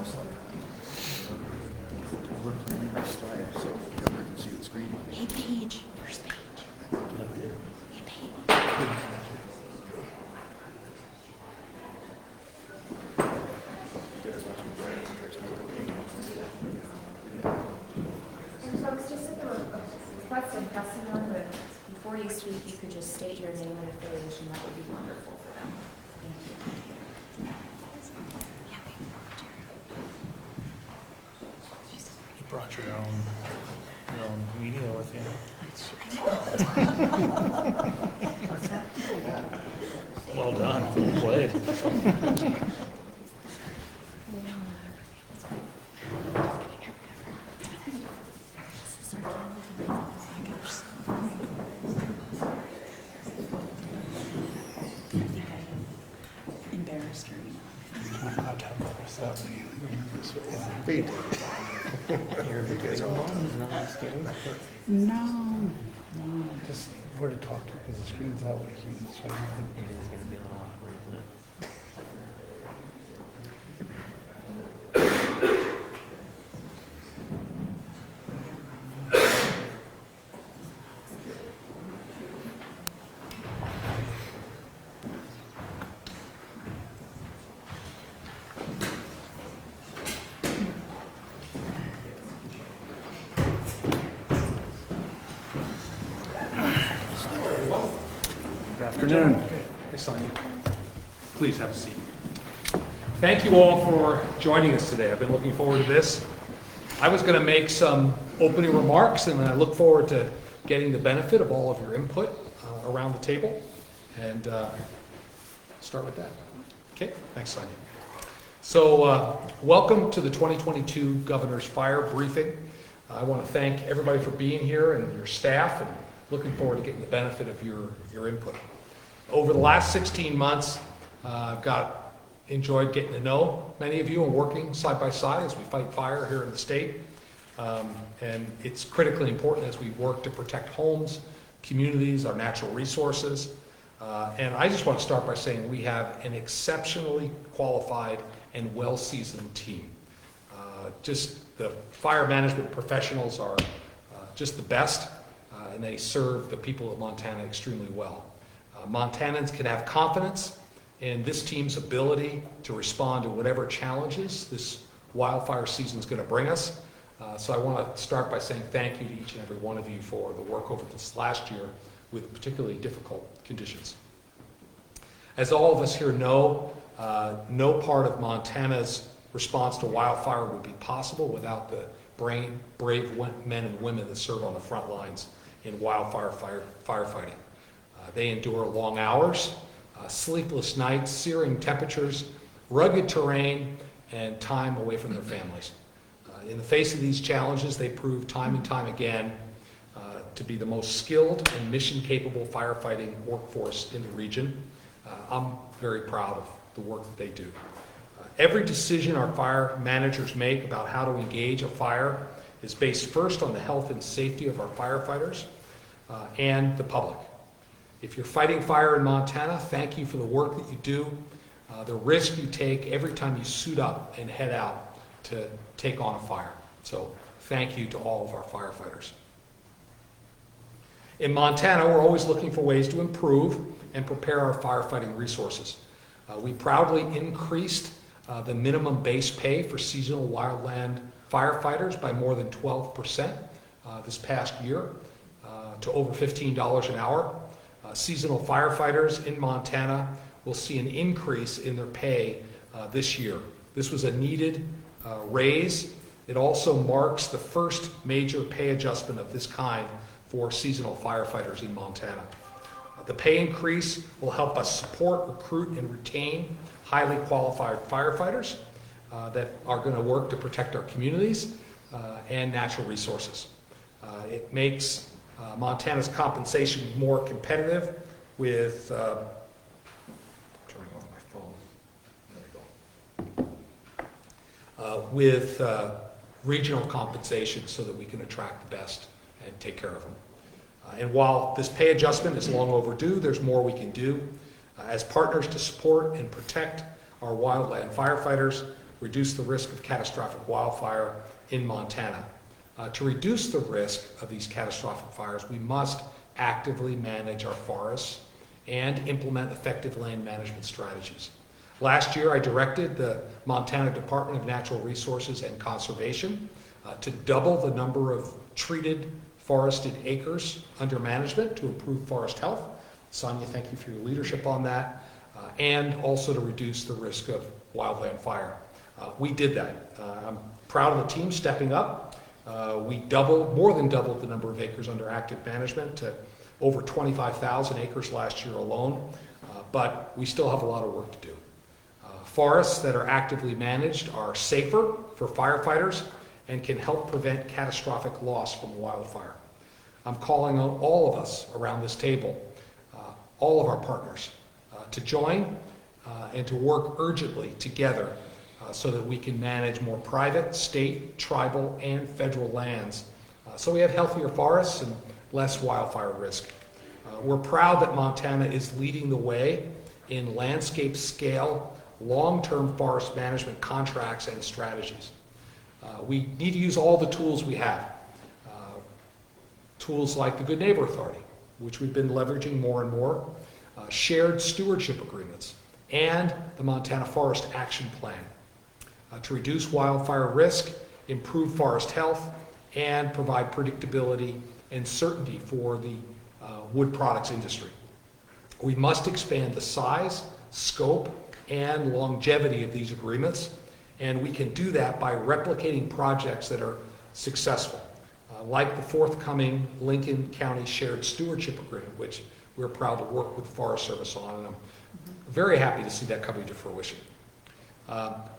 We're playing this slide so everyone can see the screen. Hey, Paige. First page. Hey, Paige. And folks, just at the request of customer, but before you speak, you could just state your name and affiliation. That would be wonderful for them. Thank you. You brought your own media with you. Well done. Well played. Embarrassed her. Wait. No. Just where to talk to because the screen's that way. So Good afternoon. Hey, Sonia. Please have a seat. Thank you all for joining us today. I've been looking forward to this. I was going to make some opening remarks, and I look forward to getting the benefit of all of your input around the table. And start with that. Okay, thanks, Sonia. So welcome to the 2022 Governor's Fire Briefing. I want to thank everybody for being here and your staff, and looking forward to getting the benefit of your input. Over the last 16 months, I've enjoyed getting to know many of you and working side by side as we fight fire here in the state. And it's critically important as we work to protect homes, communities, our natural resources. And I just want to start by saying we have an exceptionally qualified and well-seasoned team. Just the fire management professionals are just the best, and they serve the people of Montana extremely well. Montanans can have confidence in this team's ability to respond to whatever challenges this wildfire season is going to bring us. So I want to start by saying thank you to each and every one of you for the work over this last year with particularly difficult conditions. As all of us here know, no part of Montana's response to wildfire would be possible without the brave men and women that serve on the front lines in wildfire firefighting. They endure long hours, sleepless nights, searing temperatures, rugged terrain, and time away from their families. In the face of these challenges, they prove time and time again to be the most skilled and mission-capable firefighting workforce in the region. I'm very proud of the work that they do. Every decision our fire managers make about how to engage a fire is based first on the health and safety of our firefighters and the public. If you're fighting fire in Montana, thank you for the work that you do, the risk you take every time you suit up and head out to take on a fire. So thank you to all of our firefighters. In Montana, we're always looking for ways to improve and prepare our firefighting resources. We proudly increased the minimum base pay for seasonal wildland firefighters by more than 12% this past year to over $15 an hour. Seasonal firefighters in Montana will see an increase in their pay this year. This was a needed raise. It also marks the first major pay adjustment of this kind for seasonal firefighters in Montana. The pay increase will help us support, recruit, and retain highly qualified firefighters that are going to work to protect our communities and natural resources. It makes Montana's compensation more competitive with, turning off my phone, there we go, with regional compensation so that we can attract the best and take care of them. And while this pay adjustment is long overdue, there's more we can do. As partners to support and protect our wildland firefighters, reduce the risk of catastrophic wildfire in Montana. To reduce the risk of these catastrophic fires, we must actively manage our forests and implement effective land management strategies. Last year, I directed the Montana Department of Natural Resources and Conservation to double the number of treated forested acres under management to improve forest health. Sonia, thank you for your leadership on that, and also to reduce the risk of wildland fire. We did that. I'm proud of the team stepping up. We more than doubled the number of acres under active management to over 25,000 acres last year alone, but we still have a lot of work to do. Forests that are actively managed are safer for firefighters and can help prevent catastrophic loss from wildfire. I'm calling on all of us around this table, all of our partners, to join and to work urgently together so that we can manage more private, state, tribal, and federal lands so we have healthier forests and less wildfire risk. We're proud that Montana is leading the way in landscape scale, long-term forest management contracts and strategies. We need to use all the tools we have. Tools like the Good Neighbor Authority, which we've been leveraging more and more, shared stewardship agreements, and the Montana Forest Action Plan to reduce wildfire risk, improve forest health, and provide predictability and certainty for the wood products industry. We must expand the size, scope, and longevity of these agreements, and we can do that by replicating projects that are successful, like the forthcoming Lincoln County Shared Stewardship Agreement, which we're proud to work with the Forest Service on, and I'm very happy to see that coming to fruition.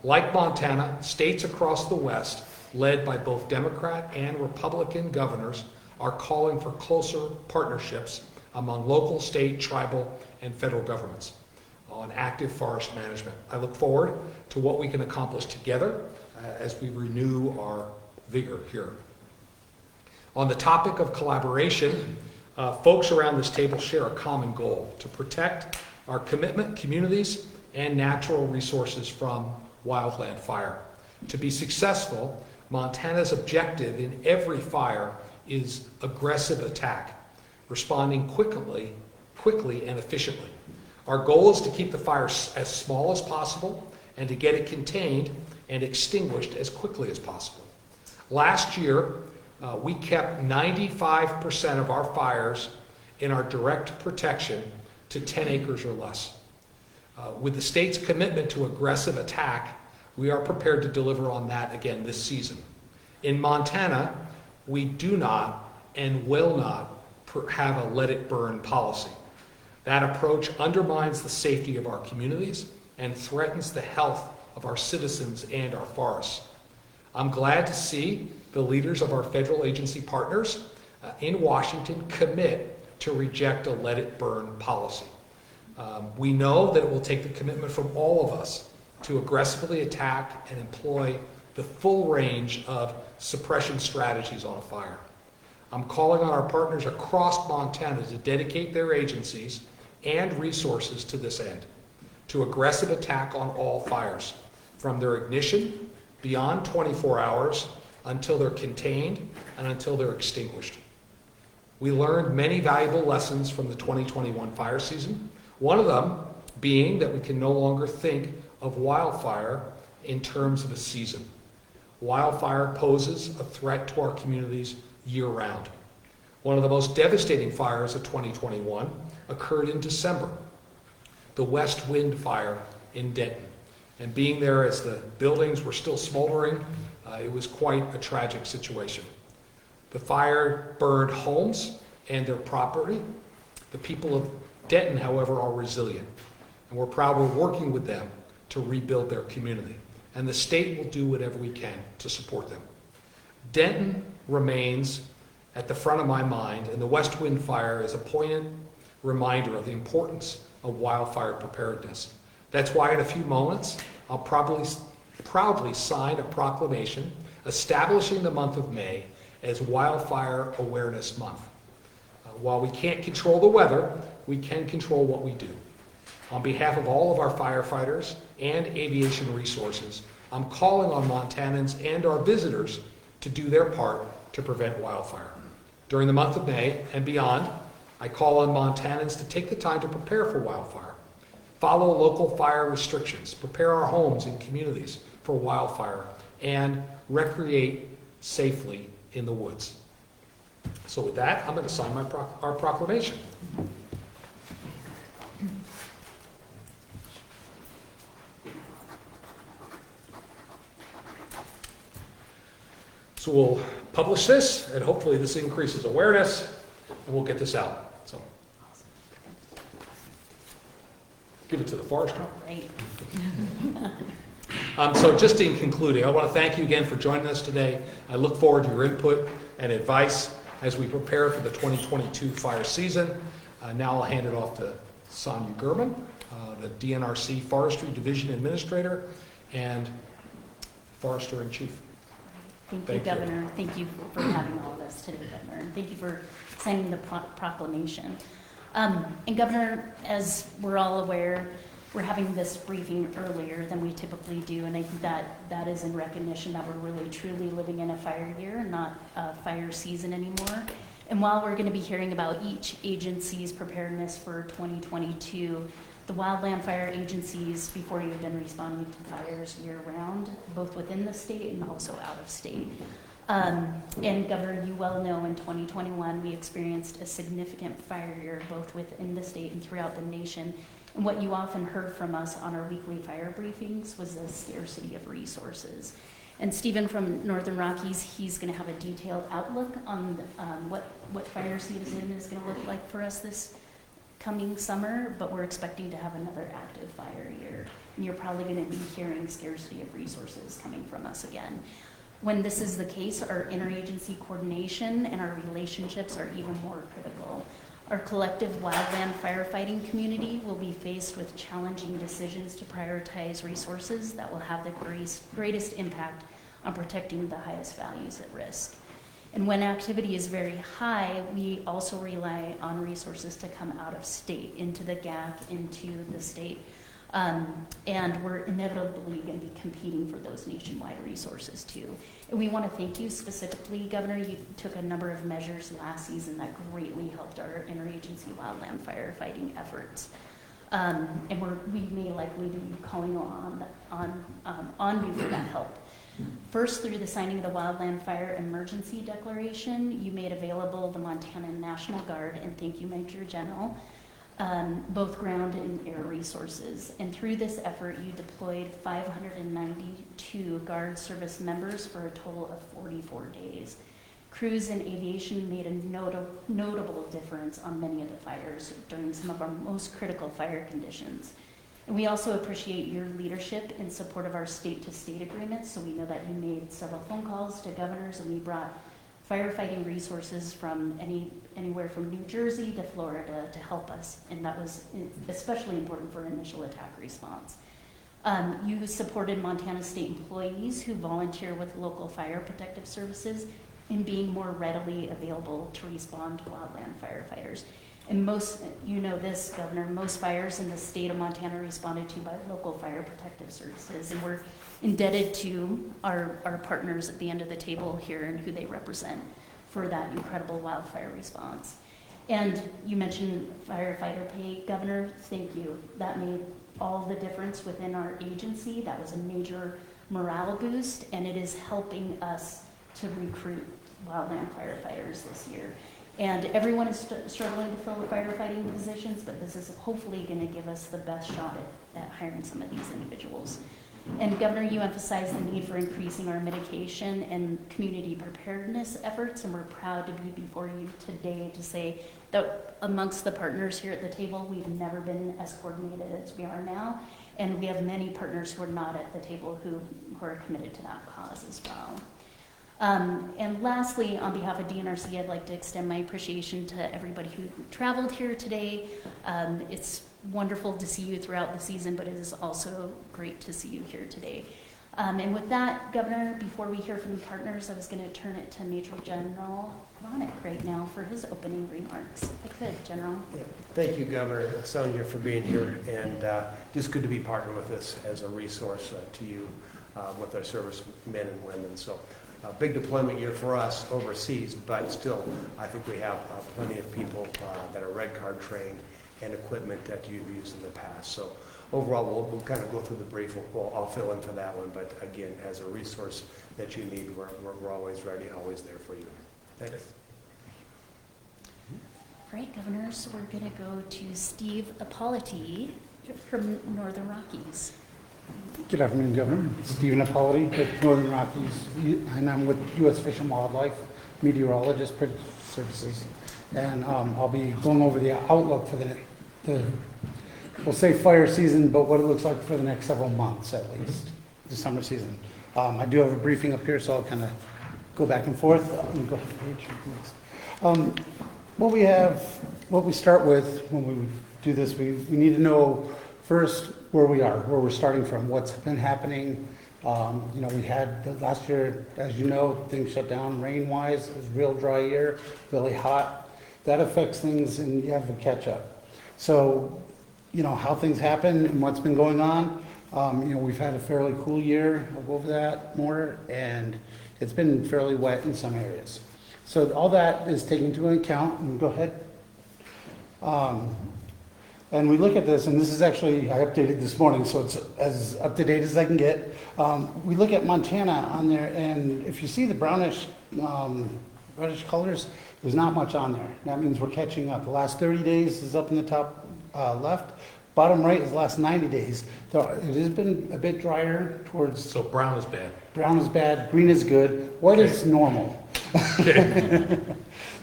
Like Montana, states across the West, led by both Democrat and Republican governors, are calling for closer partnerships among local, state, tribal, and federal governments on active forest management. I look forward to what we can accomplish together as we renew our vigor here. On the topic of collaboration, folks around this table share a common goal: to protect our communities, and natural resources from wildland fire. To be successful, Montana's objective in every fire is aggressive attack, responding quickly and efficiently. Our goal is to keep the fire as small as possible and to get it contained and extinguished as quickly as possible. Last year, we kept 95% of our fires in our direct protection to 10 acres or less. With the state's commitment to aggressive attack, we are prepared to deliver on that again this season. In Montana, we do not and will not have a let it burn policy. That approach undermines the safety of our communities and threatens the health of our citizens and our forests. I'm glad to see the leaders of our federal agency partners in Washington commit to reject a let it burn policy. We know that it will take the commitment from all of us to aggressively attack and employ the full range of suppression strategies on a fire. I'm calling on our partners across Montana to dedicate their agencies and resources to this end, to aggressive attack on all fires, from their ignition beyond 24 hours until they're contained and until they're extinguished. We learned many valuable lessons from the 2021 fire season, one of them being that we can no longer think of wildfire in terms of a season. Wildfire poses a threat to our communities year-round. One of the most devastating fires of 2021 occurred in December, the West Wind fire in Denton. And being there as the buildings were still smoldering, it was quite a tragic situation. The fire burned homes and their property. The people of Denton, however, are resilient, and we're proud we're working with them to rebuild their community. And the state will do whatever we can to support them. Denton remains at the front of my mind, and the West Wind fire is a poignant reminder of the importance of wildfire preparedness. That's why in a few moments, I'll proudly sign a proclamation establishing the month of May as Wildfire Awareness Month. While we can't control the weather, we can control what we do. On behalf of all of our firefighters and aviation resources, I'm calling on Montanans and our visitors to do their part to prevent wildfire. During the month of May and beyond, I call on Montanans to take the time to prepare for wildfire, follow local fire restrictions, prepare our homes and communities for wildfire, and recreate safely in the woods. So with that, I'm going to sign our proclamation. So we'll publish this, and hopefully this increases awareness, and we'll get this out. So give it to the forester. Great. So just in concluding, I want to thank you again for joining us today. I look forward to your input and advice as we prepare for the 2022 fire season. Now I'll hand it off to Sonia Gurman, the DNRC Forestry Division Administrator and Forester-in-Chief. Thank you, Thank you. Governor. Thank you for having all of us today, Governor. And thank you for signing the proclamation. And Governor, as we're all aware, we're having this briefing earlier than we typically do, and I think that is in recognition that we're really truly living in a fire year, not a fire season anymore. And while we're going to be hearing about each agency's preparedness for 2022, the wildland fire agencies before you have been responding to fires year-round, both within the state and also out of state. And Governor, you well know in 2021 we experienced a significant fire year both within the state and throughout the nation. And what you often heard from us on our weekly fire briefings was the scarcity of resources. And Stephen from Northern Rockies, he's going to have a detailed outlook on what fire season is going to look like for us this coming summer, but we're expecting to have another active fire year. And you're probably going to be hearing scarcity of resources coming from us again. When this is the case, our interagency coordination and our relationships are even more critical. Our collective wildland firefighting community will be faced with challenging decisions to prioritize resources that will have the greatest impact on protecting the highest values at risk. And when activity is very high, we also rely on resources to come out of state, into the GAC, into the state. And we're inevitably going to be competing for those nationwide resources too. And we want to thank you specifically, Governor. You took a number of measures last season that greatly helped our interagency wildland firefighting efforts. And we may likely be calling on you for that help. First, through the signing of the Wildland Fire Emergency Declaration, you made available the Montana National Guard, and thank you, Major General, both ground and air resources. And through this effort, you deployed 592 Guard service members for a total of 44 days. Crews and aviation made a notable difference on many of the fires during some of our most critical fire conditions. And we also appreciate your leadership in support of our state-to-state agreements. So we know that you made several phone calls to governors, and we brought firefighting resources from anywhere from New Jersey to Florida to help us. And that was especially important for initial attack response. You supported Montana state employees who volunteer with local fire protective services in being more readily available to respond to wildland firefighters. And you know this, Governor, most fires in the state of Montana are responded to by local fire protective services, and we're indebted to our partners at the end of the table here and who they represent for that incredible wildfire response. And you mentioned firefighter pay, Governor, thank you. That made all the difference within our agency. That was a major morale boost, and it is helping us to recruit wildland firefighters this year. And everyone is struggling to fill the firefighting positions, but this is hopefully going to give us the best shot at hiring some of these individuals. And Governor, you emphasized the need for increasing our mitigation and community preparedness efforts, and we're proud to be before you today to say that amongst the partners here at the table, we've never been as coordinated as we are now, and we have many partners who are not at the table who are committed to that cause as well. And lastly, on behalf of DNRC, I'd like to extend my appreciation to everybody who traveled here today. It's wonderful to see you throughout the season, but it is also great to see you here today. And with that, Governor, before we hear from the partners, I was going to turn it to Major General Ronick right now for his opening remarks. If I could, General. Thank you, Governor Sonia, for being here, and just good to be partnered with us as a resource to you with our servicemen and women. So, big deployment year for us overseas, but still, I think we have plenty of people that are Red Card trained and equipment that you've used in the past. So, overall, we'll kind of go through the brief. I'll fill in for that one, but again, as a resource that you need, we're always ready, always there for you. Thanks. Great, Governor. So we're going to go to Steve Ippoliti from Northern Rockies. Good afternoon, Governor. Stephen Ippoliti with Northern Rockies, and I'm with U.S. Fish and Wildlife Meteorologist Services. And I'll be going over the outlook for the we'll say fire season, but what it looks like for the next several months at least, the summer season. I do have a briefing up here, so I'll kind of go back and forth. Let me go to the page. What we start with when we do this, we need to know first where we are, where we're starting from, what's been happening. We had last year, as you know, things shut down rain-wise. It was a real dry year, really hot. That affects things, and you have to catch up. So, how things happen and what's been going on. We've had a fairly cool year. I'll go over that more, and it's been fairly wet in some areas. So all that is taken into account, and go ahead. And we look at this, and this is actually, I updated this morning, so it's as up to date as I can get. We look at Montana on there, and if you see the brownish colors, there's not much on there. That means we're catching up. The last 30 days is up in the top left. Bottom right is the last 90 days. So it has been a bit drier towards... So brown is bad. Brown is bad, green is good, white is normal. Okay.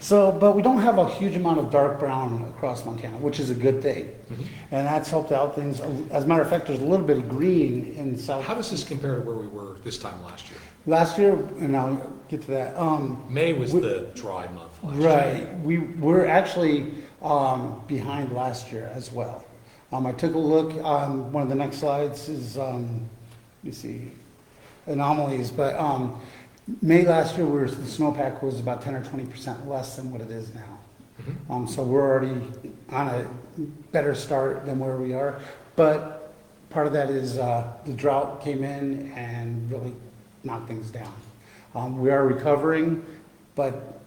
So, but we don't have a huge amount of dark brown across Montana, which is a good thing. Mhm. And that's helped out things. As a matter of fact, there's a little bit of green in south. How does this compare to where we were this time last year? Last year, and I'll get to that. May was the dry month last year. Right, we're actually behind last year as well. I took a look on one of the next slides is, let me see, anomalies, but May last year, the snowpack was about 10 or 20% less than what it is now. So we're already on a better start than where we are. But part of that is the drought came in and really knocked things down. We are recovering, but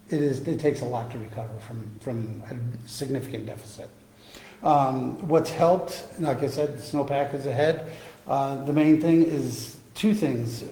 it takes a lot to recover from a significant deficit. What's helped, like I said, the snowpack is ahead. The main thing is two things.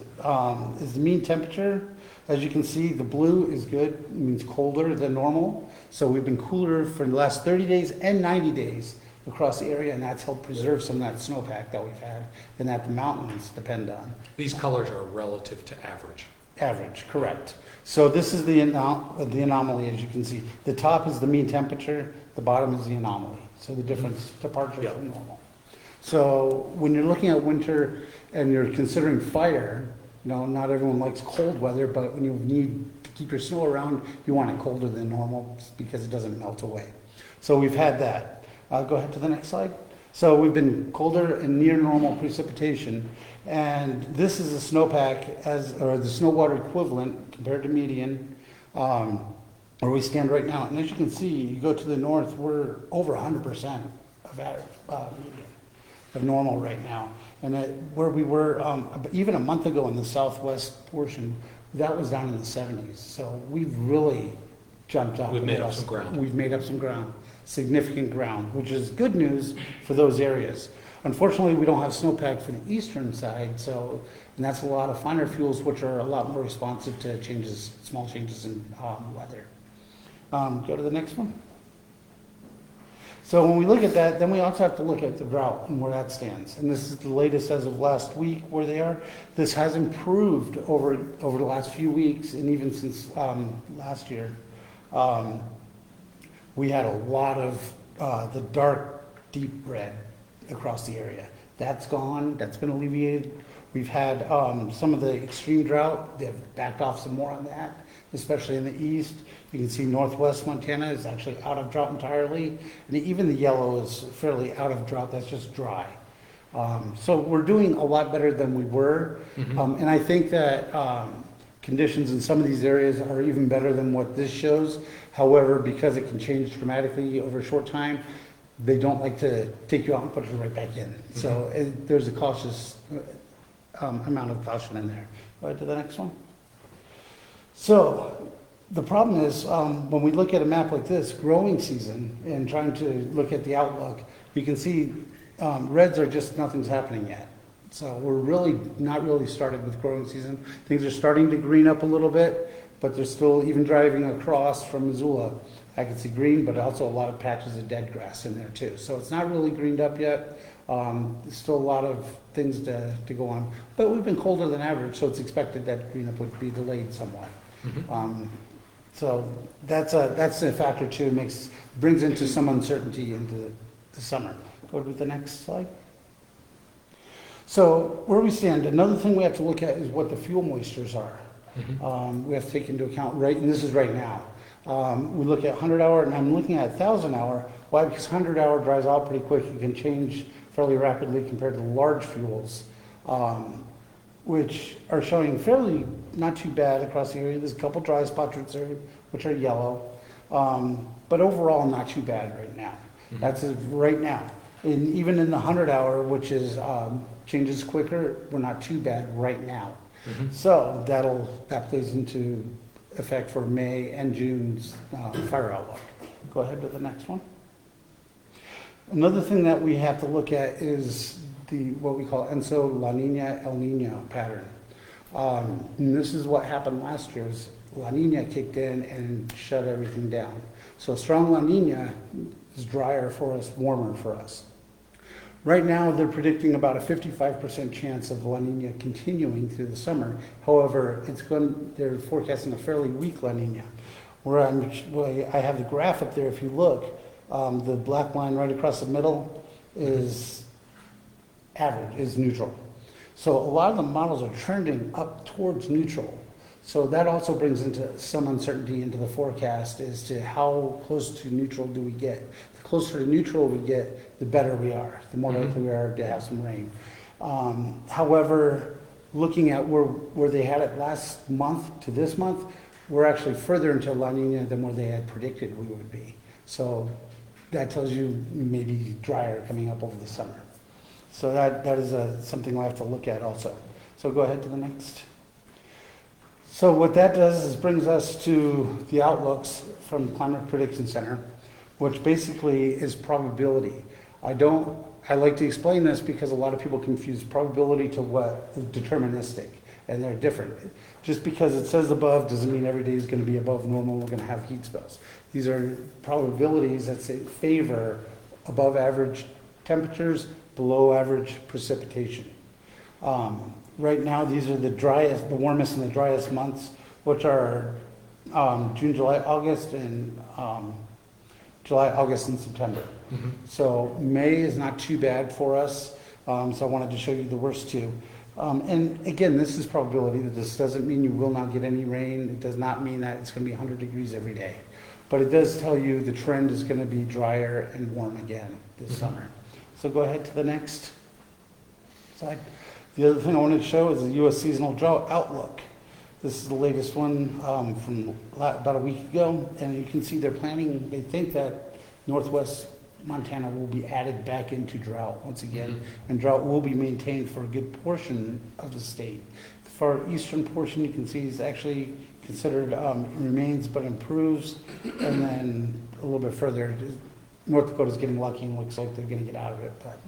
Is the mean temperature. As you can see, the blue is good. It means colder than normal. So we've been cooler for the last 30 days and 90 days across the area, and that's helped preserve some of that snowpack that we've had and that the mountains depend on. These colors are relative to average. Average, correct. So this is the anomaly, as you can see. The top is the mean temperature, the bottom is the anomaly. So the difference, departure Yep. from normal. So when you're looking at winter and you're considering fire, not everyone likes cold weather, but when you need to keep your snow around, you want it colder than normal because it doesn't melt away. So we've had that. Go ahead to the next slide. So we've been colder and near normal precipitation, and this is a snowpack or the snow water equivalent compared to median, where we stand right now. And as you can see, you go to the north, we're over 100% of median, of normal right now. And where we were even a month ago in the southwest portion, that was down in the 70s. So we've really jumped up. We've made up some ground. We've made up some ground, significant ground, which is good news for those areas. Unfortunately, we don't have snowpack for the eastern side, and that's a lot of finer fuels, which are a lot more responsive to small changes in weather. Go to the next one. So when we look at that, then we also have to look at the drought and where that stands. And this is the latest as of last week where they are. This has improved over the last few weeks and even since last year. We had a lot of the dark, deep red across the area. That's gone, that's been alleviated. We've had some of the extreme drought, they've backed off some more on that, especially in the east. You can see northwest Montana is actually out of drought entirely. And even the yellow is fairly out of drought, that's just dry. So we're doing a lot better than we were. And I think that conditions in some of these areas are even better than what this shows. However, because it can change dramatically over a short time, they don't like to take you out and put you right back in. So there's a cautious amount of caution in there. Go ahead to the next one. So the problem is, when we look at a map like this, growing season, and trying to look at the outlook, you can see reds are just nothing's happening yet. So we're really not really started with growing season. Things are starting to green up a little bit, but they're still, even driving across from Missoula, I can see green, but also a lot of patches of dead grass in there too. So it's not really greened up yet. There's still a lot of things to go on, but we've been colder than average, so it's expected that green up would be delayed somewhat. So that's a factor too, brings into some uncertainty into the summer. Go to the next slide. So where we stand, another thing we have to look at is what the fuel moistures are. We have to take into account, and this is right now. We look at 100 hour, and I'm looking at 1,000 hour. Why? Because 100 hour dries out pretty quick. It can change fairly rapidly compared to large fuels, which are showing fairly not too bad across the area. There's a couple dry spots which are yellow, but overall not too bad right now. That's right now. And even in the 100 hour, which is changes quicker, we're not too bad right now. So that plays into effect for May and June's fire outlook. Go ahead to the next one. Another thing that we have to look at is what we call ENSO La Nina El Nino pattern. And this is what happened last year. Is La Nina kicked in and shut everything down. So a strong La Nina is drier for us, warmer for us. Right now, they're predicting about a 55% chance of La Nina continuing through the summer. However, they're forecasting a fairly weak La Nina. I have the graph up there. If you look, the black line right across the middle is average, is neutral. So a lot of the models are trending up towards neutral. So that also brings into some uncertainty into the forecast as to how close to neutral do we get. The closer to neutral we get, the better we are, the more likely we are to have some rain. However, looking at where they had it last month to this month, we're actually further into La Nina than where they had predicted we would be. So that tells you maybe drier coming up over the summer. So that is something we'll have to look at also. So go ahead to the next. So what that does is brings us to the outlooks from Climate Prediction Center, which basically is probability. I like to explain this because a lot of people confuse probability to what is deterministic, and they're different. Just because it says above doesn't mean every day is going to be above normal, we're going to have heat spells. These are probabilities that say favor above average temperatures, below average precipitation. Right now, these are the warmest and the driest months, which are June, July, August, and July, August, and September. So May is not too bad for us. So I wanted to show you the worst two. And again, this is probability. This doesn't mean you will not get any rain. It does not mean that it's going to be 100 degrees every day. But it does tell you the trend is going to be drier and warm again this summer. So go ahead to the next slide. The other thing I wanted to show is the U.S. Seasonal Drought Outlook. This is the latest one from about a week ago, and you can see they're planning, they think that northwest Montana will be added back into drought once again, and drought will be maintained for a good portion of the state. The far eastern portion you can see is actually considered remains but improves, and then a little bit further, North Dakota's getting lucky and looks like they're going to get out of it, but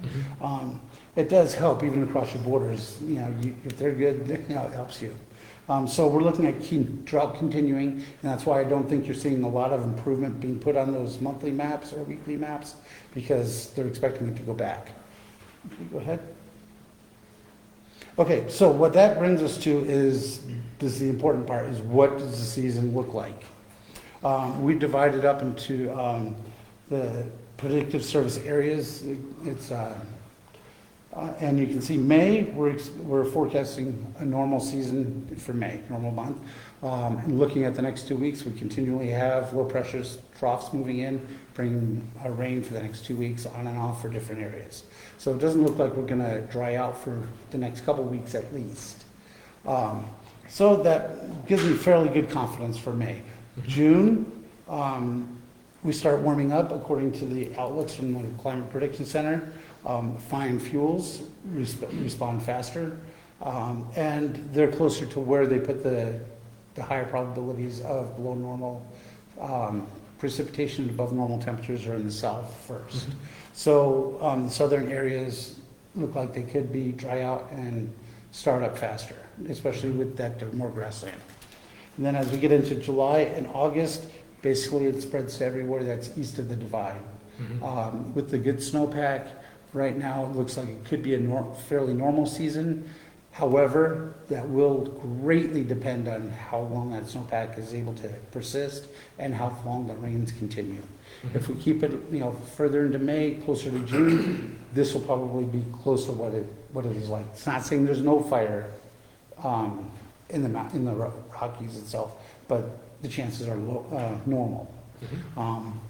it does help even across your borders. If they're good, it helps you. So we're looking at drought continuing, and that's why I don't think you're seeing a lot of improvement being put on those monthly maps or weekly maps, because they're expecting it to go back. Go ahead. Okay, so what that brings us to is the important part, is what does the season look like? We divided up into the predictive service areas. It's And you can see May, we're forecasting a normal season for May, normal month. And looking at the next 2 weeks, we continually have low pressures troughs moving in, bringing rain for the next 2 weeks on and off for different areas. So it doesn't look like we're gonna dry out for the next couple weeks at least. So that gives me fairly good confidence for May. June, we start warming up according to the outlooks from the Climate Prediction Center. Fine fuels respond faster, and they're closer to where they put the higher probabilities of below normal precipitation, above normal temperatures are in the south first. So the southern areas look like they could be dry out and start up faster, especially with that more grassland. And then as we get into July and August, basically it spreads to everywhere that's east of the divide. With the good snowpack, right now it looks like it could be a fairly normal season. However, that will greatly depend on how long that snowpack is able to persist and how long the rains continue. If we keep it, further into May, closer to June, this will probably be close to what it is like. It's not saying there's no fire in the Rockies itself, but the chances are normal.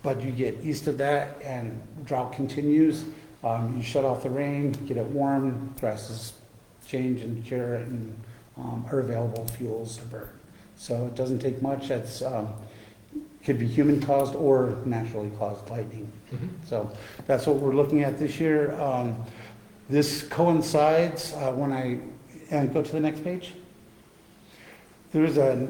But you get east of that and drought continues. You shut off the rain, get it warm, grasses change and cure, and are available fuels to burn. So it doesn't take much. That's could be human caused or naturally caused lightning. So that's what we're looking at this year. This coincides and go to the next page. There's a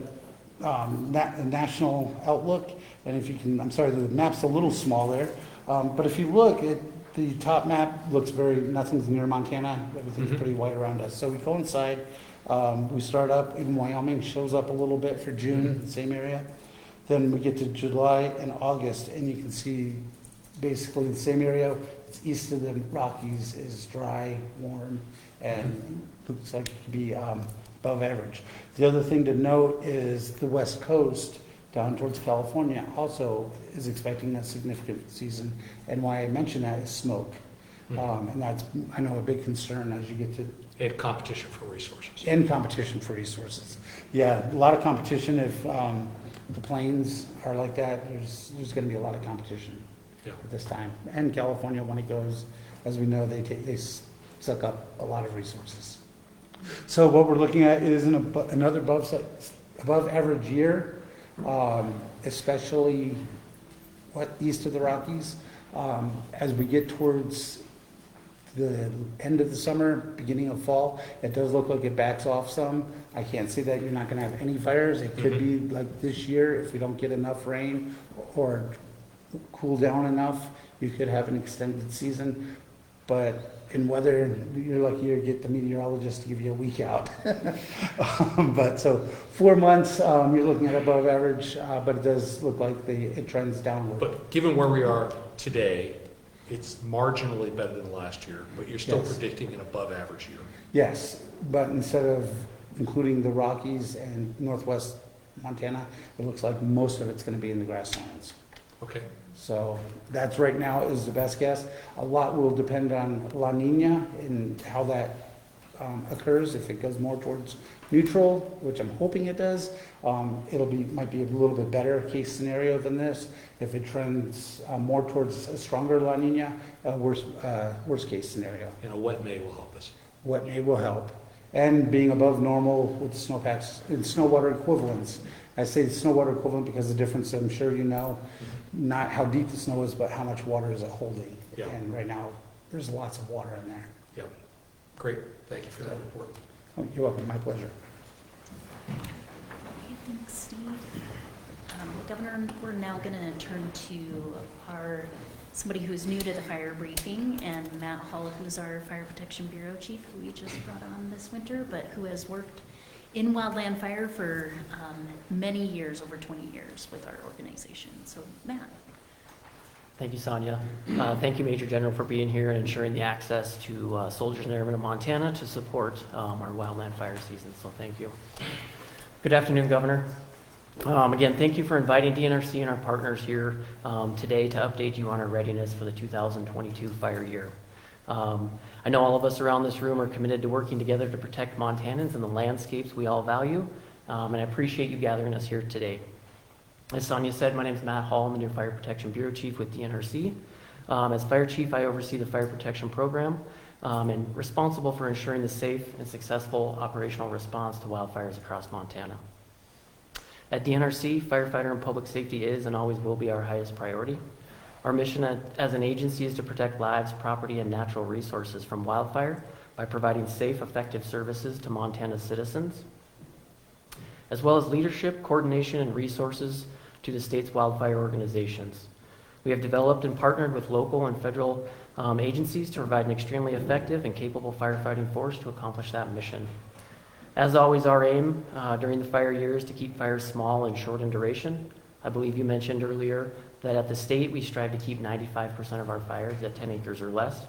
national outlook, and if you can, I'm sorry, the map's a little small there, but if you look at the top map, looks nothing's near Montana, everything's pretty white around us. So we coincide. We start up in Wyoming, shows up a little bit for June, same area. Then we get to July and August, and you can see basically the same area. It's east of the Rockies is dry, warm, and looks like it could be above average. The other thing to note is the West Coast down towards California also is expecting a significant season. And why I mention that is smoke. And that's, I know, a big concern as you get to... And competition for resources. And competition for resources. Yeah, a lot of competition. If the plains are like that, there's going to be a lot of competition at this time. And California, when it goes, as we know, they suck up a lot of resources. So what we're looking at is another above average year, especially east of the Rockies. As we get towards the end of the summer, beginning of fall, it does look like it backs off some. I can't say that you're not going to have any fires. It could be like this year, if we don't get enough rain or cool down enough, you could have an extended season. But in weather, you're lucky to get the meteorologist to give you a week out. But so 4 months, you're looking at above average, but it does look like it trends downward. But given where we are today, it's marginally better than last year, but you're still predicting an above average year. Yes, but instead of including the Rockies and northwest Montana, it looks like most of it's going to be in the grasslands. Okay. So that's right now is the best guess. A lot will depend on La Nina and how that occurs. If it goes more towards neutral, which I'm hoping it does, might be a little bit better case scenario than this. If it trends more towards a stronger La Nina, worst case scenario. And a wet May will help us. Wet May will help. And being above normal with the snowpacks and snow water equivalents. I say the snow water equivalent because the difference, I'm sure you know, not how deep the snow is, but how much water is it holding. Yeah. And right now, there's lots of water in there. Yeah. Great. Thank you for that report. Oh, you're welcome, my pleasure. Thanks, Steve. Governor, we're now going to turn to somebody who's new to the fire briefing, and Matt Hall, who's our Fire Protection Bureau Chief, who we just brought on this winter, but who has worked in wildland fire for many years, over 20 years with our organization. So, Matt. Thank you, Sonia. Thank you, Major General, for being here and ensuring the access to soldiers and airmen of Montana to support our wildland fire season. So thank you. Good afternoon, Governor. Again, thank you for inviting DNRC and our partners here today to update you on our readiness for the 2022 fire year. I I know all of us around this room are committed to working together to protect Montanans and the landscapes we all value, and I appreciate you gathering us here today. As Sonia said, my name is Matt Hall. I'm the new Fire Protection Bureau Chief with DNRC. As Fire Chief, I oversee the Fire Protection Program and responsible for ensuring the safe and successful operational response to wildfires across Montana. At DNRC, firefighter and public safety is and always will be our highest priority. Our mission as an agency is to protect lives, property, and natural resources from wildfire by providing safe, effective services to Montana's citizens, as well as leadership, coordination, and resources to the state's wildfire organizations. We have developed and partnered with local and federal agencies to provide an extremely effective and capable firefighting force to accomplish that mission. As always, our aim during the fire year is to keep fires small and short in duration. I believe you mentioned earlier that at the state, we strive to keep 95% of our fires at 10 acres or less,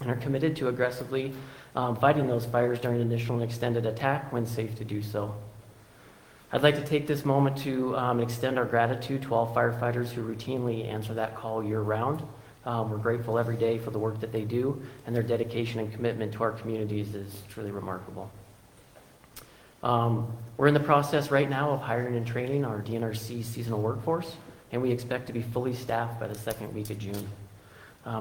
and are committed to aggressively fighting those fires during initial and extended attack when safe to do so. I'd like to take this moment to extend our gratitude to all firefighters who routinely answer that call year-round. We're grateful every day for the work that they do, and their dedication and commitment to our communities is truly remarkable. We're in the process right now of hiring and training our DNRC seasonal workforce, and we expect to be fully staffed by the second week of June.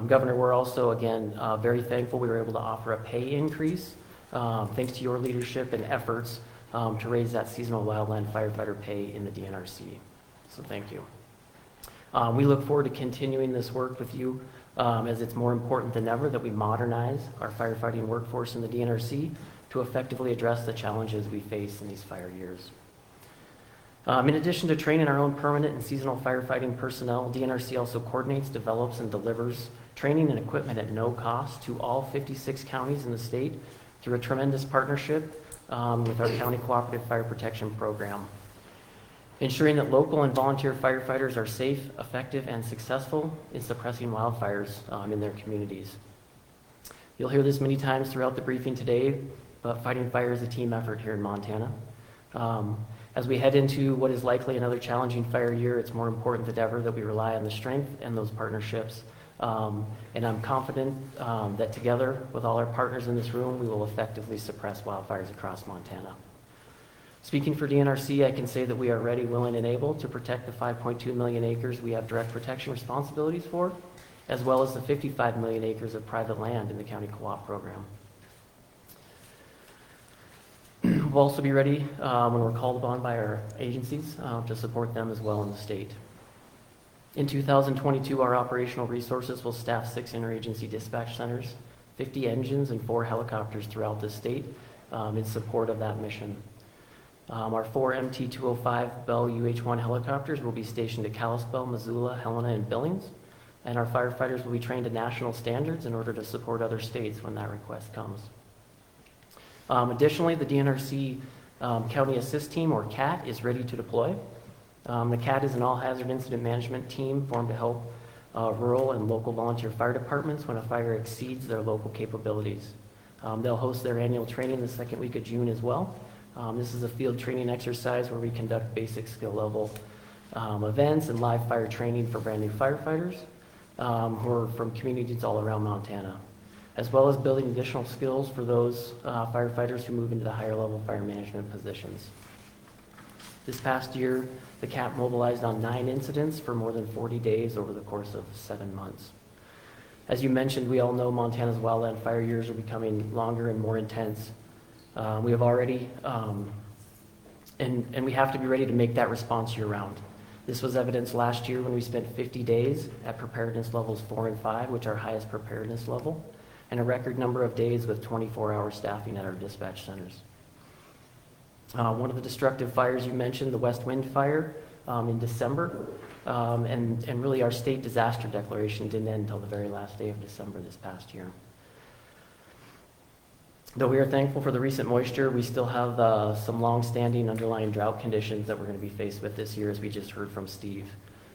Governor, we're also, again, very thankful we were able to offer a pay increase, thanks to your leadership and efforts to raise that seasonal wildland firefighter pay in the DNRC. So thank you. We look forward to continuing this work with you as it's more important than ever that we modernize our firefighting workforce in the DNRC to effectively address the challenges we face in these fire years. In addition to training our own permanent and seasonal firefighting personnel, DNRC also coordinates, develops, and delivers training and equipment at no cost to all 56 counties in the state through a tremendous partnership with our County Cooperative Fire Protection Program, ensuring that local and volunteer firefighters are safe, effective, and successful in suppressing wildfires in their communities. You'll hear this many times throughout the briefing today, but fighting fire is a team effort here in Montana. As we head into what is likely another challenging fire year, it's more important than ever that we rely on the strength and those partnerships. And I'm confident that together with all our partners in this room, we will effectively suppress wildfires across Montana. Speaking for DNRC, I can say that we are ready, willing, and able to protect the 5.2 million acres we have direct protection responsibilities for, as well as the 55 million acres of private land in the County Co-op program. We'll also be ready when we're called upon by our agencies to support them as well in the state. In 2022, our operational resources will staff 6 interagency dispatch centers, 50 engines, and 4 helicopters throughout the state in support of that mission. Our 4 MT-205 Bell UH-1 helicopters will be stationed at Kalispell, Missoula, Helena, and Billings, and our firefighters will be trained to national standards in order to support other states when that request comes. Additionally, the DNRC County Assist Team, or CAT, is ready to deploy. The CAT is an all-hazard incident management team formed to help rural and local volunteer fire departments when a fire exceeds their local capabilities. They'll host their annual training the second week of June as well. This is a field training exercise where we conduct basic skill level events and live fire training for brand new firefighters who are from communities all around Montana, as well as building additional skills for those firefighters who move into the higher level fire management positions. This past year, the CAT mobilized on 9 incidents for more than 40 days over the course of 7 months. As you mentioned, we all know Montana's wildland fire years are becoming longer and more intense. We have already, and we have to be ready to make that response year-round. This was evidenced last year when we spent 50 days at preparedness levels 4 and 5, which are our highest preparedness level, and a record number of days with 24-hour staffing at our dispatch centers. One of the destructive fires you mentioned, the West Wind Fire in December, and really our state disaster declaration didn't end until the very last day of December this past year. Though we are thankful for the recent moisture, we still have some long-standing underlying drought conditions that we're going to be faced with this year, as we just heard from Steve.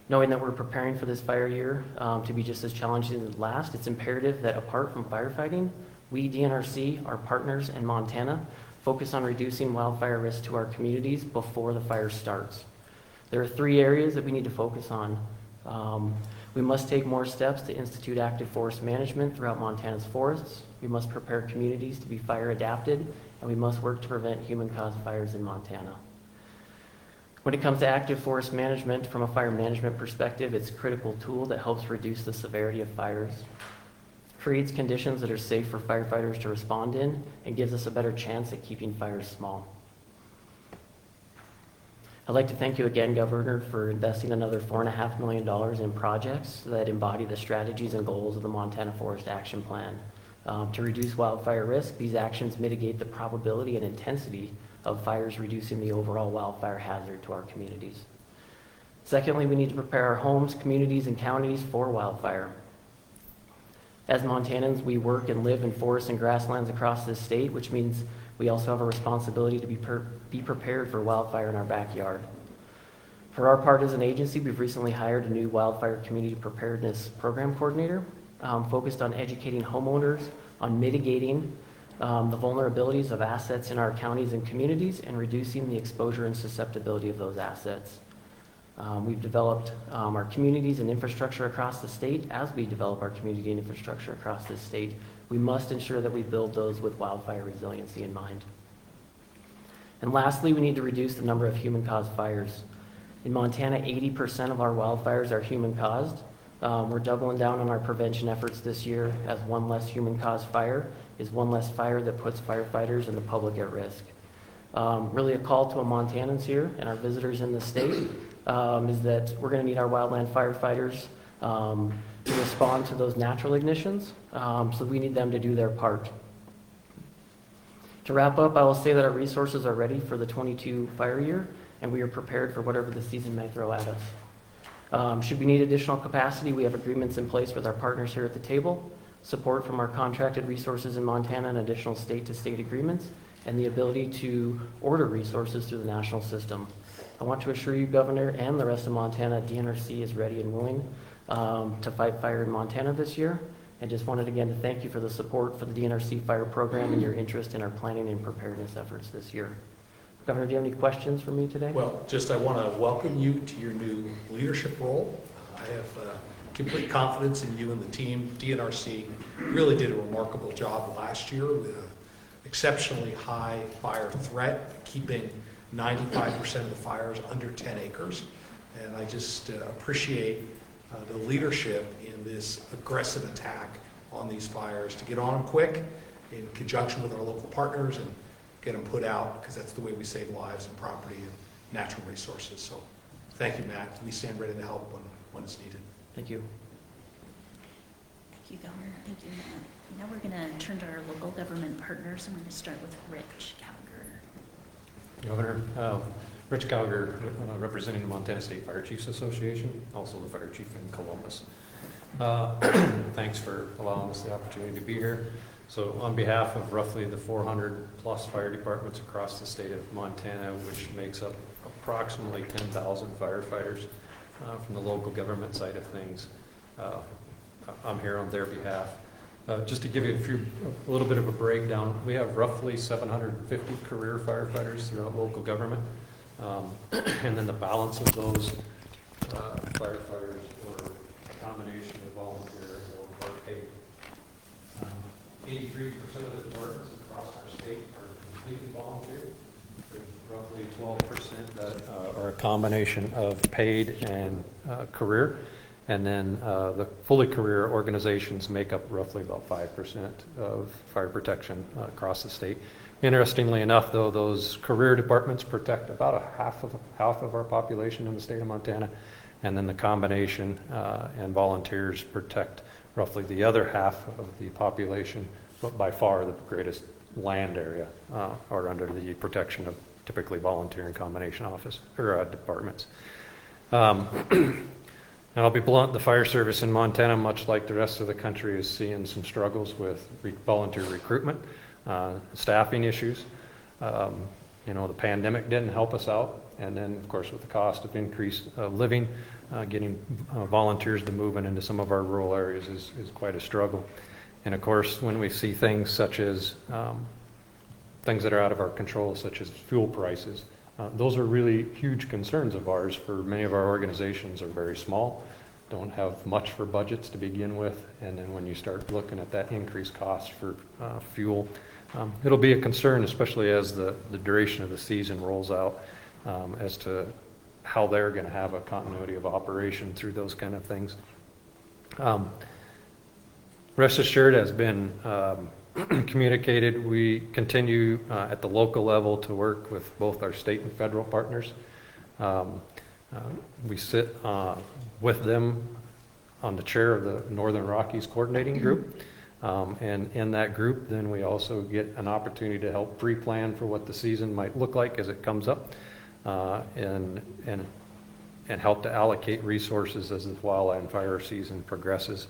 Knowing that we're preparing for this fire year to be just as challenging as the last, it's imperative that apart from firefighting, we, DNRC, our partners in Montana, focus on reducing wildfire risk to our communities before the fire starts. There are 3 areas that we need to focus on. We must take more steps to institute active forest management throughout Montana's forests. We must prepare communities to be fire adapted, and we must work to prevent human-caused fires in Montana. When it comes to active forest management, from a fire management perspective, it's a critical tool that helps reduce the severity of fires, creates conditions that are safe for firefighters to respond in, and gives us a better chance at keeping fires small. I'd like to thank you again, Governor, for investing another $4.5 million in projects that embody the strategies and goals of the Montana Forest Action Plan. To reduce wildfire risk, these actions mitigate the probability and intensity of fires, reducing the overall wildfire hazard to our communities. Secondly, we need to prepare our homes, communities, and counties for wildfire. As Montanans, we work and live in forests and grasslands across this state, which means we also have a responsibility to be prepared for wildfire in our backyard. For our part as an agency, we've recently hired a new wildfire community preparedness program coordinator, focused on educating homeowners on mitigating the vulnerabilities of assets in our counties and communities and reducing the exposure and susceptibility of those assets. We've developed our communities and infrastructure across the state. As we develop our community and infrastructure across this state, we must ensure that we build those with wildfire resiliency in mind. And lastly, we need to reduce the number of human-caused fires. In Montana, 80% of our wildfires are human-caused. We're doubling down on our prevention efforts this year, as one less human-caused fire is one less fire that puts firefighters and the public at risk. Really a call to Montanans here and our visitors in the state is that we're going to need our wildland firefighters to respond to those natural ignitions, so we need them to do their part. To wrap up, I will say that our resources are ready for the 22 fire year, and we are prepared for whatever the season may throw at us. Should we need additional capacity, we have agreements in place with our partners here at the table, support from our contracted resources in Montana and additional state-to-state agreements, and the ability to order resources through the national system. I want to assure you, Governor, and the rest of Montana, DNRC is ready and willing to fight fire in Montana this year. And just wanted again to thank you for the support for the DNRC fire program and your interest in our planning and preparedness efforts this year. Governor, do you have any questions for me today? Well, just I want to welcome you to your new leadership role. I have complete confidence in you and the team. DNRC really did a remarkable job last year with an exceptionally high fire threat, keeping 95% of the fires under 10 acres. And I just appreciate the leadership in this aggressive attack on these fires to get on them quick in conjunction with our local partners and get them put out, because that's the way we save lives and property and natural resources. So thank you, Matt. We stand ready to help when it's needed. Thank you. Thank you, Governor. Thank you, Matt. Now we're going to turn to our local government partners, and we're going to start with Rich Gallagher. Governor, Rich Gallagher, representing the Montana State Fire Chiefs Association, also the fire chief in Columbus. Thanks for allowing us the opportunity to be here. So on behalf of roughly the 400 plus fire departments across the state of Montana, which makes up approximately 10,000 firefighters from the local government side of things, I'm here on their behalf. Just to give you a little bit of a breakdown, we have roughly 750 career firefighters throughout local government. And then the balance of those firefighters were a combination of volunteer or paid. 83% of the departments across our state are completely volunteer. There's roughly 12% that are a combination of paid and career. And then the fully career organizations make up roughly about 5% of fire protection across the state. Interestingly enough, though, those career departments protect about half of our population in the state of Montana, and then the combination and volunteers protect roughly the other half of the population, but by far the greatest land area are under the protection of typically volunteer and combination office or departments. And I'll be blunt, the fire service in Montana, much like the rest of the country, is seeing some struggles with volunteer recruitment, staffing issues. The pandemic didn't help us out. And then, of course, with the cost of increased living, getting volunteers to move into some of our rural areas is quite a struggle. And of course, when we see things such as things that are out of our control, such as fuel prices, those are really huge concerns of ours. For many of our organizations are very small. don't have much for budgets to begin with, and then when you start looking at that increased cost for fuel, it'll be a concern, especially as the duration of the season rolls out, as to how they're going to have a continuity of operation through those kind of things. Rest assured has been communicated. We continue at the local level to work with both our state and federal partners. We sit with them on the chair of the Northern Rockies Coordinating Group. And in that group, then we also get an opportunity to help pre-plan for what the season might look like as it comes up, and help to allocate resources as the wildland fire season progresses.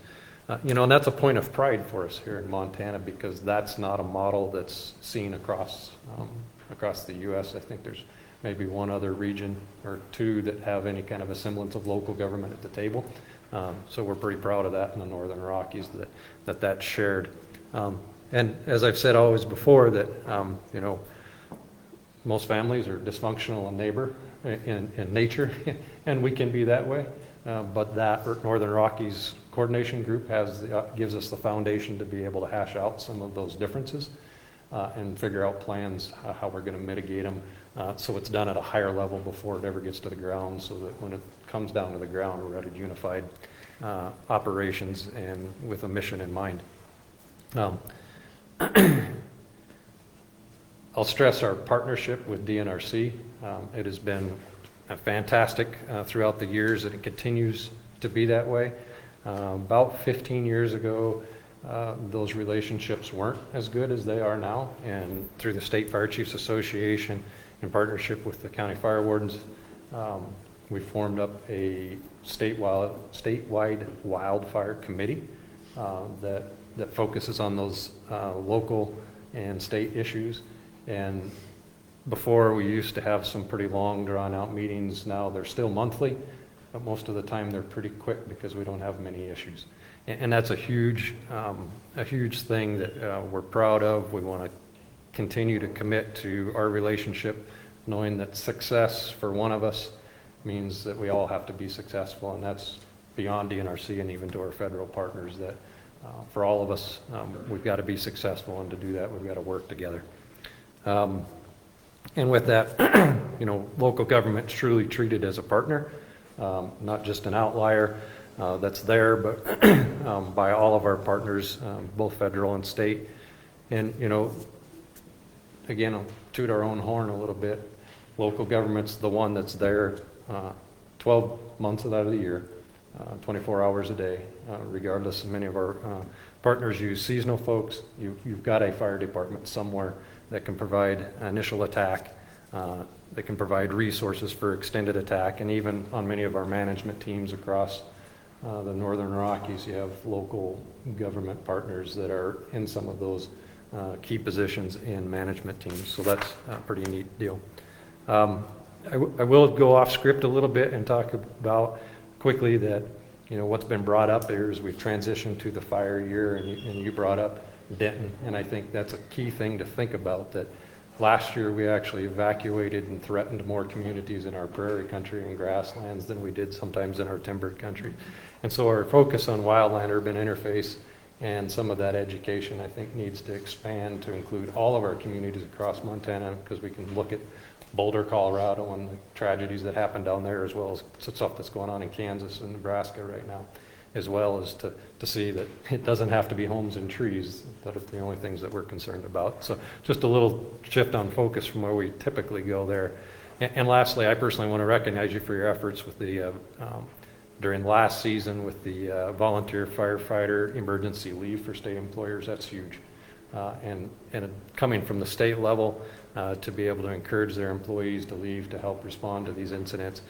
And that's a point of pride for us here in Montana, because that's not a model that's seen across the U.S. I think there's maybe one other region or two that have any kind of a semblance of local government at the table. So we're pretty proud of that in the Northern Rockies, that's shared. And as I've said always before, that most families are dysfunctional in nature, and we can be that way. But that Northern Rockies Coordination Group gives us the foundation to be able to hash out some of those differences and figure out plans how we're going to mitigate them, so it's done at a higher level before it ever gets to the ground, so that when it comes down to the ground, we're at a unified operations and with a mission in mind. I'll stress our partnership with DNRC. It has been fantastic throughout the years, and it continues to be that way. About 15 years ago, those relationships weren't as good as they are now, and through the State Fire Chiefs Association, in partnership with the county fire wardens, we formed up a statewide wildfire committee that focuses on those local and state issues. And before, we used to have some pretty long, drawn-out meetings. Now they're still monthly, but most of the time they're pretty quick because we don't have many issues. And that's a huge thing that we're proud of. We want to continue to commit to our relationship, knowing that success for one of us means that we all have to be successful, and that's beyond DNRC and even to our federal partners, that for all of us, we've got to be successful, and to do that, we've got to work together. And with that, local government is truly treated as a partner, not just an outlier that's there, but by all of our partners, both federal and state. And, again, I'll toot our own horn a little bit. Local government's the one that's there 12 months out of the year, 24 hours a day, regardless. Many of our partners use seasonal folks. You've got a fire department somewhere that can provide initial attack, that can provide resources for extended attack, and even on many of our management teams across the Northern Rockies, you have local government partners that are in some of those key positions in management teams. So that's a pretty neat deal. I will go off script a little bit and talk about quickly that, what's been brought up here is we've transitioned to the fire year, and you brought up Denton, and I think that's a key thing to think about, that last year we actually evacuated and threatened more communities in our prairie country and grasslands than we did sometimes in our timbered country. And so our focus on wildland-urban interface and some of that education, I think, needs to expand to include all of our communities across Montana, because we can look at Boulder, Colorado, and the tragedies that happen down there, as well as stuff that's going on in Kansas and Nebraska right now, as well as to see that it doesn't have to be homes and trees that are the only things that we're concerned about. So just a little shift on focus from where we typically go there. And lastly, I personally want to recognize you for your efforts with the during last season with the volunteer firefighter emergency leave for state employers. That's huge. And coming from the state level, to be able to encourage their employees to leave to help respond to these incidents,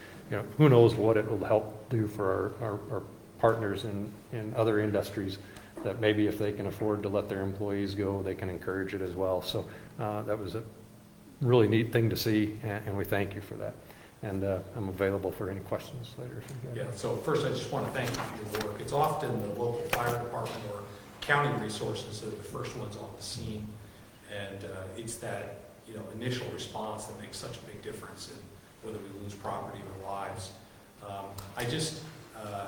who knows what it will help do for our partners in other industries, that maybe if they can afford to let their employees go, they can encourage it as well. So that was a really neat thing to see, and we thank you for that. And I'm available for any questions later. Yeah, so first I just want to thank you for your work. It's often the local fire department or county resources that are the first ones on the scene, and it's that initial response that makes such a big difference in whether we lose property or lives.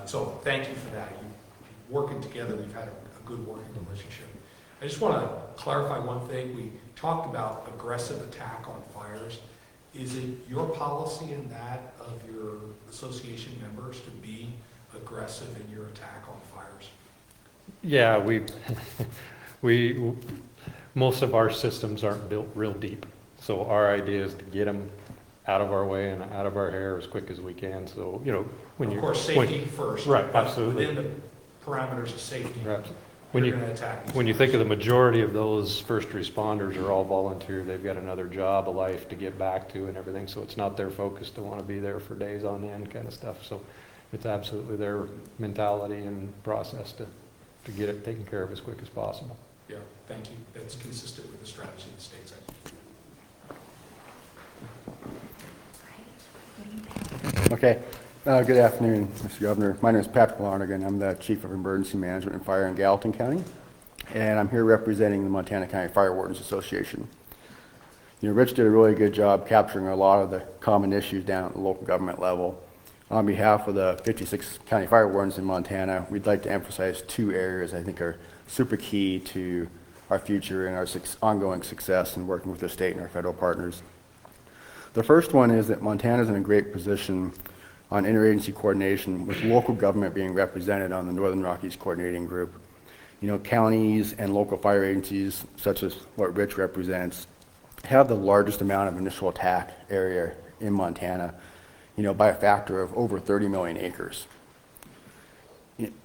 So thank you for that. Working together, we've had a good working relationship. I just want to clarify one thing. We talked about aggressive attack on fires. Is it your policy and that of your association members to be aggressive in your attack on fires? Yeah, most of our systems aren't built real deep. So our idea is to get them out of our way and out of our hair as quick as we can. So, when Of you. course, safety first. Right, but absolutely. Within the parameters of safety, Right. you're going to attack these When you think of fires. the majority of those first responders are all volunteer, they've got another job, a life to get back to and everything, so it's not their focus to want to be there for days on end kind of stuff. So it's absolutely their mentality and process to get it taken care of as quick as possible. Yeah, thank you. That's consistent with the strategy of the state's. Okay. Good afternoon, Mr. Governor. My name is Patrick Lonergan. I'm the Chief of Emergency Management and Fire in Gallatin County, and I'm here representing the Montana County Fire Wardens Association. Rich did a really good job capturing a lot of the common issues down at the local government level. On behalf of the 56 county fire wardens in Montana, we'd like to emphasize two areas I think are super key to our future and our ongoing success in working with the state and our federal partners. The first one is that Montana is in a great position on interagency coordination with local government being represented on the Northern Rockies Coordinating Group. Counties and local fire agencies, such as what Rich represents, have the largest amount of initial attack area in Montana, by a factor of over 30 million acres.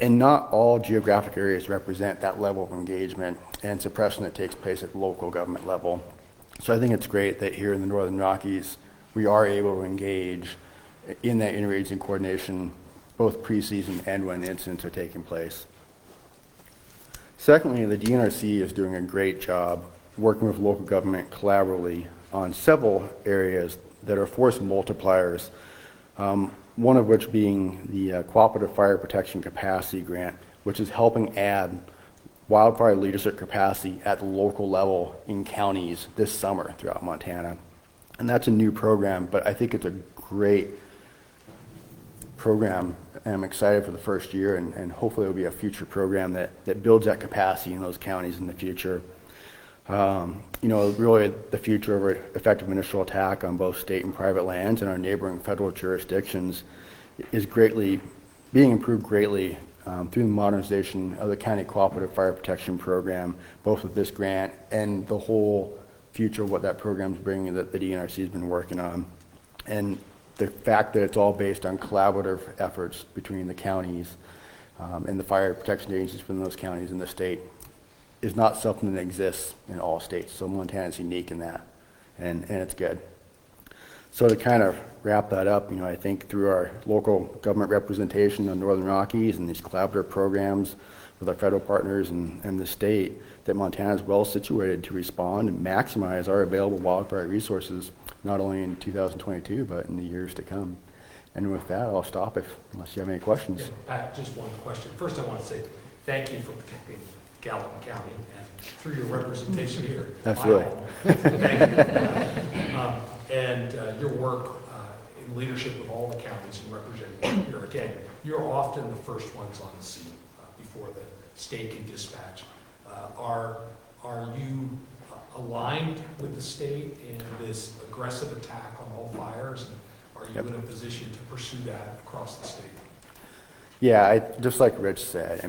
And not all geographic areas represent that level of engagement and suppression that takes place at the local government level. So I think it's great that here in the Northern Rockies, we are able to engage in that interagency coordination, both pre-season and when incidents are taking place. Secondly, the DNRC is doing a great job working with local government collaboratively on several areas that are force multipliers, one of which being the Cooperative Fire Protection Capacity Grant, which is helping add wildfire leadership capacity at the local level in counties this summer throughout Montana. And that's a new program, but I think it's a great program, and I'm excited for the first year, and hopefully it'll be a future program that builds that capacity in those counties in the future. Really the future of effective initial attack on both state and private lands and our neighboring federal jurisdictions is being improved greatly through the modernization of the County Cooperative Fire Protection Program, both with this grant and the whole future of what that program's bringing that the DNRC has been working on. And the fact that it's all based on collaborative efforts between the counties and the fire protection agencies from those counties in the state is not something that exists in all states. So Montana is unique in that, and it's good. So to kind of wrap that up, I think through our local government representation on Northern Rockies and these collaborative programs with our federal partners and the state, that Montana is well situated to respond and maximize our available wildfire resources, not only in 2022, but in the years to come. And with that, I'll stop unless you have any questions. Yeah, Pat, just one question. First, I want to say thank you for protecting Gallatin County and through your representation here. Absolutely. Thank you. And your work in leadership of all the counties and representing here. Again, you're often the first ones on the scene before the state can dispatch. Are you aligned with the state in this aggressive attack on all fires? And are you in a position to pursue that across the state? Yeah, just like Rich said,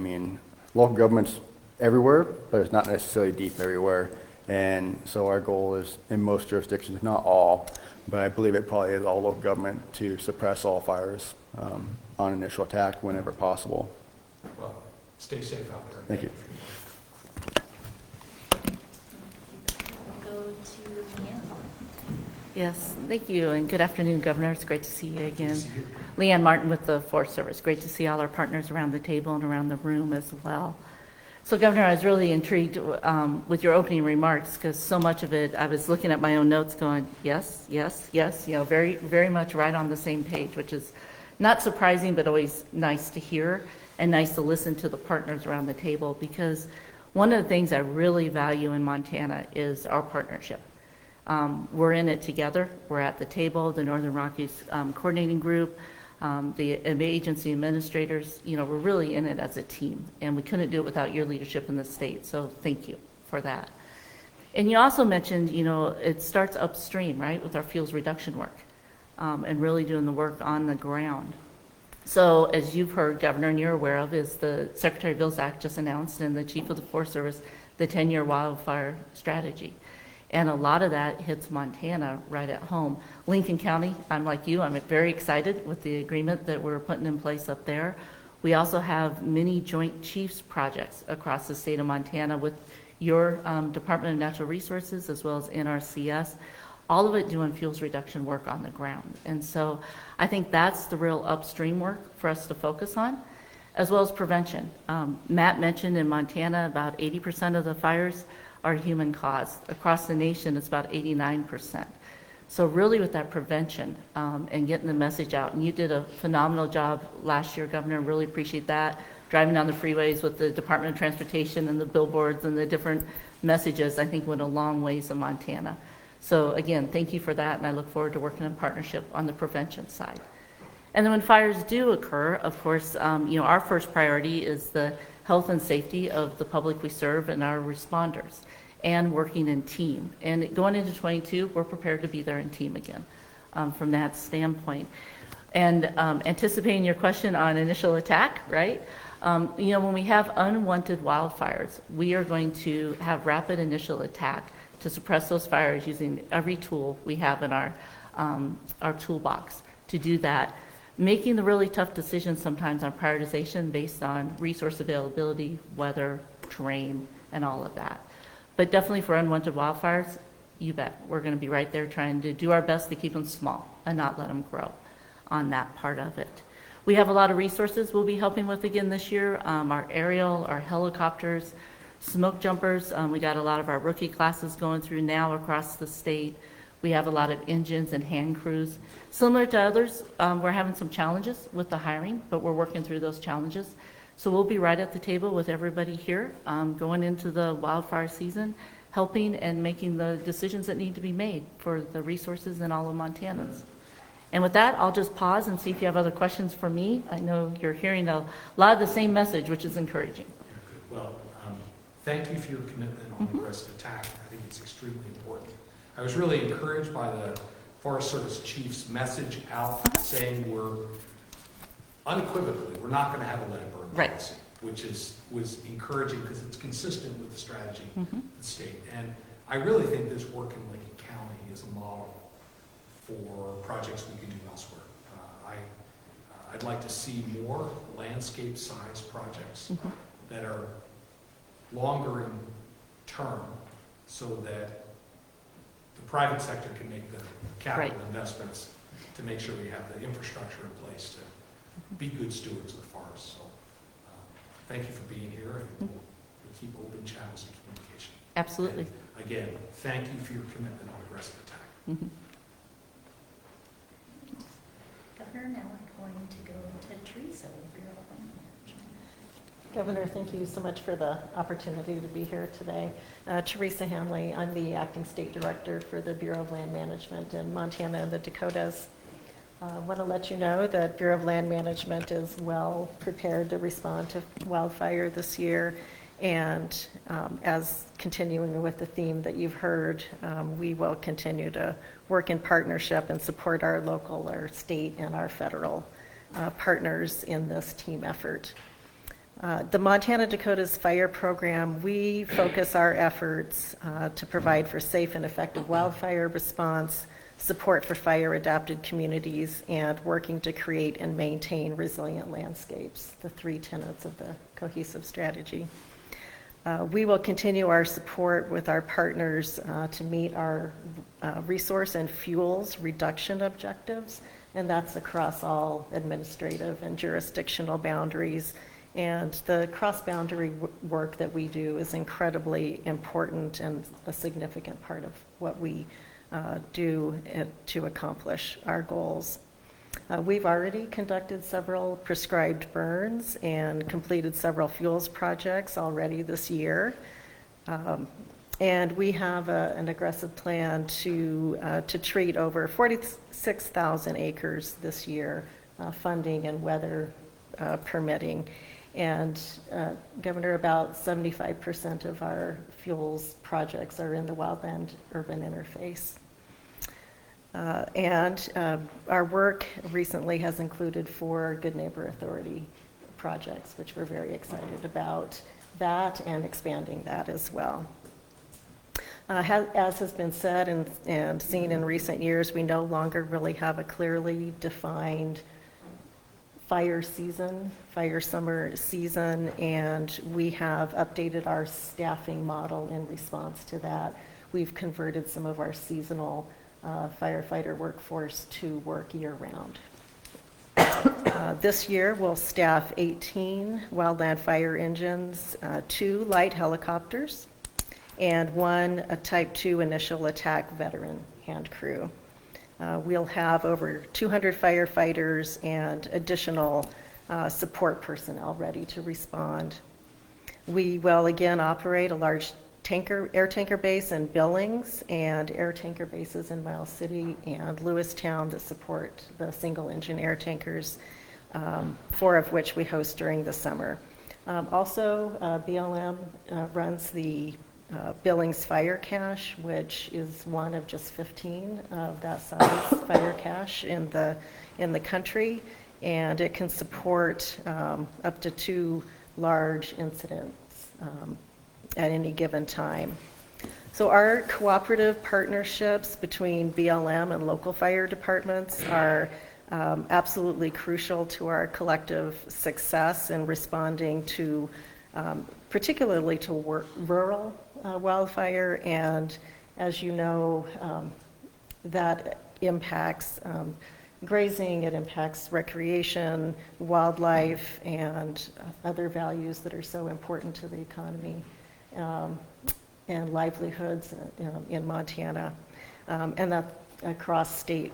local government's everywhere, but it's not necessarily deep everywhere. And so our goal is, in most jurisdictions, if not all, but I believe it probably is all local government, to suppress all fires on initial attack whenever possible. Well, stay safe out there. Thank you. Go to Leanne. Yes, thank you, and good afternoon, Governor. It's great to see you again. Leanne Martin with the Forest Service. Great to see all our partners around the table and around the room as well. So, Governor, I was really intrigued with your opening remarks, because so much of it, I was looking at my own notes going, yes, yes, yes, very, very much right on the same page, which is not surprising, but always nice to hear and nice to listen to the partners around the table, because one of the things I really value in Montana is our partnership. We're in it together. We're at the table, the Northern Rockies Coordinating Group. the agency administrators, we're really in it as a team, and we couldn't do it without your leadership in the state, so thank you for that. And you also mentioned, it starts upstream, right, with our fuels reduction work, and really doing the work on the ground. So as you've heard, Governor, and you're aware of, is the Secretary of Vilsack just announced, and the Chief of the Forest Service, the 10-year wildfire strategy. And a lot of that hits Montana right at home. Lincoln County, I'm like you, I'm very excited with the agreement that we're putting in place up there. We also have many Joint Chiefs projects across the state of Montana with your Department of Natural Resources as well as NRCS, all of it doing fuels reduction work on the ground. And so I think that's the real upstream work for us to focus on, as well as prevention. Matt mentioned in Montana about 80% of the fires are human caused. Across the nation, it's about 89%. So really with that prevention and getting the message out, and you did a phenomenal job last year, Governor, really appreciate that. Driving down the freeways with the Department of Transportation and the billboards and the different messages, I think went a long ways in Montana. So again, thank you for that, and I look forward to working in partnership on the prevention side. And then when fires do occur, of course, our first priority is the health and safety of the public we serve and our responders, and working in team. And going into 22, we're prepared to be there in team again from that standpoint. And anticipating your question on initial attack, right? When we have unwanted wildfires, we are going to have rapid initial attack to suppress those fires using every tool we have in our toolbox to do that, making the really tough decisions sometimes on prioritization based on resource availability, weather, terrain, and all of that. But definitely for unwanted wildfires, you bet, we're going to be right there trying to do our best to keep them small and not let them grow on that part of it. We have a lot of resources we'll be helping with again this year, our aerial, our helicopters, smoke jumpers. We got a lot of our rookie classes going through now across the state. We have a lot of engines and hand crews. Similar to others, we're having some challenges with the hiring, but we're working through those challenges. So we'll be right at the table with everybody here going into the wildfire season, helping and making the decisions that need to be made for the resources in all of Montanans. And with that, I'll just pause and see if you have other questions for me. I know you're hearing a lot of the same message, which is encouraging. Well, thank you for your commitment on aggressive attack. I think it's extremely important. I was really encouraged by the Forest Service Chief's message out saying we're unequivocally, we're not going to have a let it burn policy, which was encouraging because it's consistent with the strategy of the state. And I really think this work in Lincoln County is a model for projects we can do elsewhere. I'd like to see more landscape-sized projects that are longer in term so that the private sector can make the capital investments to make sure we have the infrastructure in place to be good stewards of the forest. So thank you for being here, and we'll keep open channels of communication. Absolutely. And again, thank you for your commitment on aggressive attack. Governor, now I'm going to go to Teresa with Bureau of Land Management. Governor, thank you so much for the opportunity to be here today. Teresa Hanley, I'm the Acting State Director for the Bureau of Land Management in Montana and the Dakotas. I want to let you know that Bureau of Land Management is well prepared to respond to wildfire this year. And as continuing with the theme that you've heard, we will continue to work in partnership and support our local, our state, and our federal partners in this team effort. The Montana Dakotas Fire Program, we focus our efforts to provide for safe and effective wildfire response, support for fire-adapted communities, and working to create and maintain resilient landscapes, the three tenets of the cohesive strategy. We will continue our support with our partners to meet our resource and fuels reduction objectives, and that's across all administrative and jurisdictional boundaries. And the cross-boundary work that we do is incredibly important and a significant part of what we do to accomplish our goals. We've already conducted several prescribed burns and completed several fuels projects already this year. And we have an aggressive plan to treat over 46,000 acres this year funding and weather permitting. And Governor, about 75% of our fuels projects are in the wildland urban interface. Our work recently has included 4 Good Neighbor Authority projects, which we're very excited about that and expanding that as well. As has been said and seen in recent years, we no longer really have a clearly defined fire summer season, and we have updated our staffing model in response to that. We've converted some of our seasonal firefighter workforce to work year-round. This year, we'll staff 18 wildland fire engines, 2 light helicopters, and 1 Type 2 initial attack veteran hand crew. We'll have over 200 firefighters and additional support personnel ready to respond. We will again operate a large air tanker base in Billings and air tanker bases in Miles City and Lewistown that support the single engine air tankers, 4 of which we host during the summer. Also, BLM runs the Billings Fire Cache, which is one of just 15 of that size fire cache in the country, and it can support up to 2 large incidents at any given time. So our cooperative partnerships between BLM and local fire departments are absolutely crucial to our collective success in responding to particularly to rural wildfire, and as you know, that impacts grazing, it impacts recreation, wildlife, and other values that are so important to the economy and livelihoods in Montana, and that across state,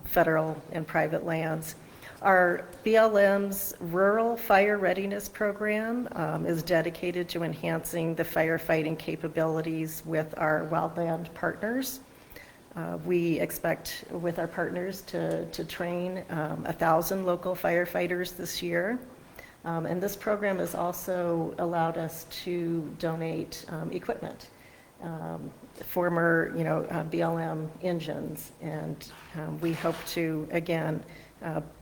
federal, and private lands. Our BLM's Rural Fire Readiness Program is dedicated to enhancing the firefighting capabilities with our wildland partners. We expect with our partners to train 1,000 local firefighters this year. And this program has also allowed us to donate equipment, former BLM engines, and we hope to, again,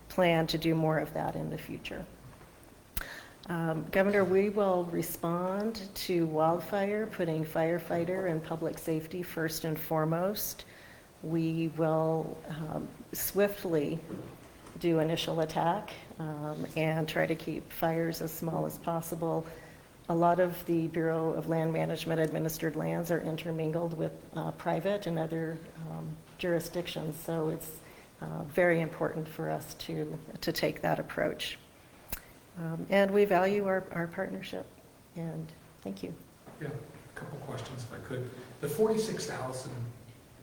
plan to do more of that in the future. Governor, we will respond to wildfire, putting firefighter and public safety first and foremost. We will swiftly do initial attack and try to keep fires as small as possible. A lot of the Bureau of Land Management administered lands are intermingled with private and other jurisdictions, so it's very important for us to take that approach. And we value our partnership, and thank you. Yeah, a couple questions if I could. The 46,000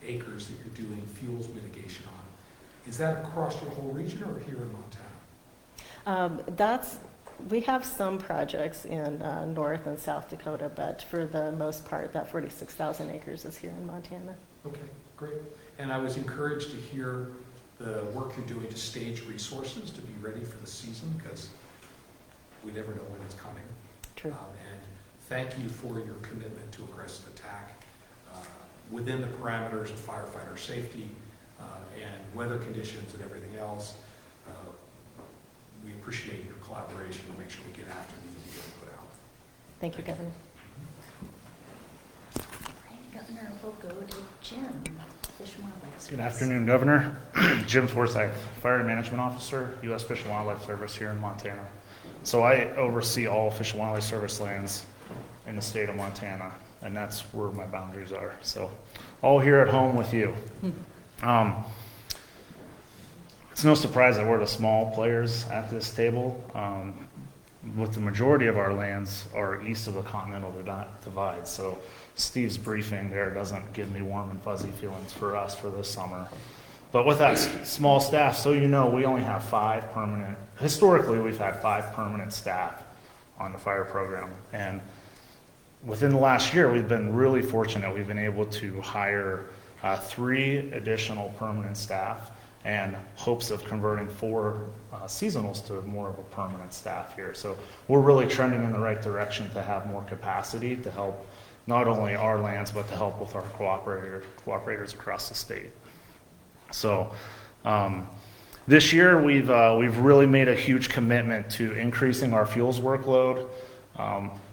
acres that you're doing fuels mitigation on, is that across your whole region or here in Montana? We have some projects in North and South Dakota, but for the most part, that 46,000 acres is here in Montana. Okay, great. And I was encouraged to hear the work you're doing to stage resources to be ready for the season, because we never know when it's coming. True. And thank you for your commitment to aggressive attack within the parameters of firefighter safety and weather conditions and everything else. We appreciate your collaboration to make sure we get after these and get them put out. Thank you, Governor. All right, Governor, we'll go to Jim, Fish and Wildlife Service. Good afternoon, Governor. Jim Forsyth, Fire Management Officer, U.S. Fish and Wildlife Service here in Montana. So I oversee all Fish and Wildlife Service lands in the state of Montana, and that's where my boundaries are. So all here at home with you. It's no surprise that we're the small players at this table. With the majority of our lands are east of the Continental Divide. So Steve's briefing there doesn't give me warm and fuzzy feelings for us for this summer. But with that small staff, so you know, we only have 5 permanent, historically we've had 5 permanent staff on the fire program. And within the last year, we've been really fortunate. We've been able to hire 3 additional permanent staff and hopes of converting 4 seasonals to more of a permanent staff here. So we're really trending in the right direction to have more capacity to help not only our lands, but to help with our cooperators across the state. So this year, we've really made a huge commitment to increasing our fuels workload.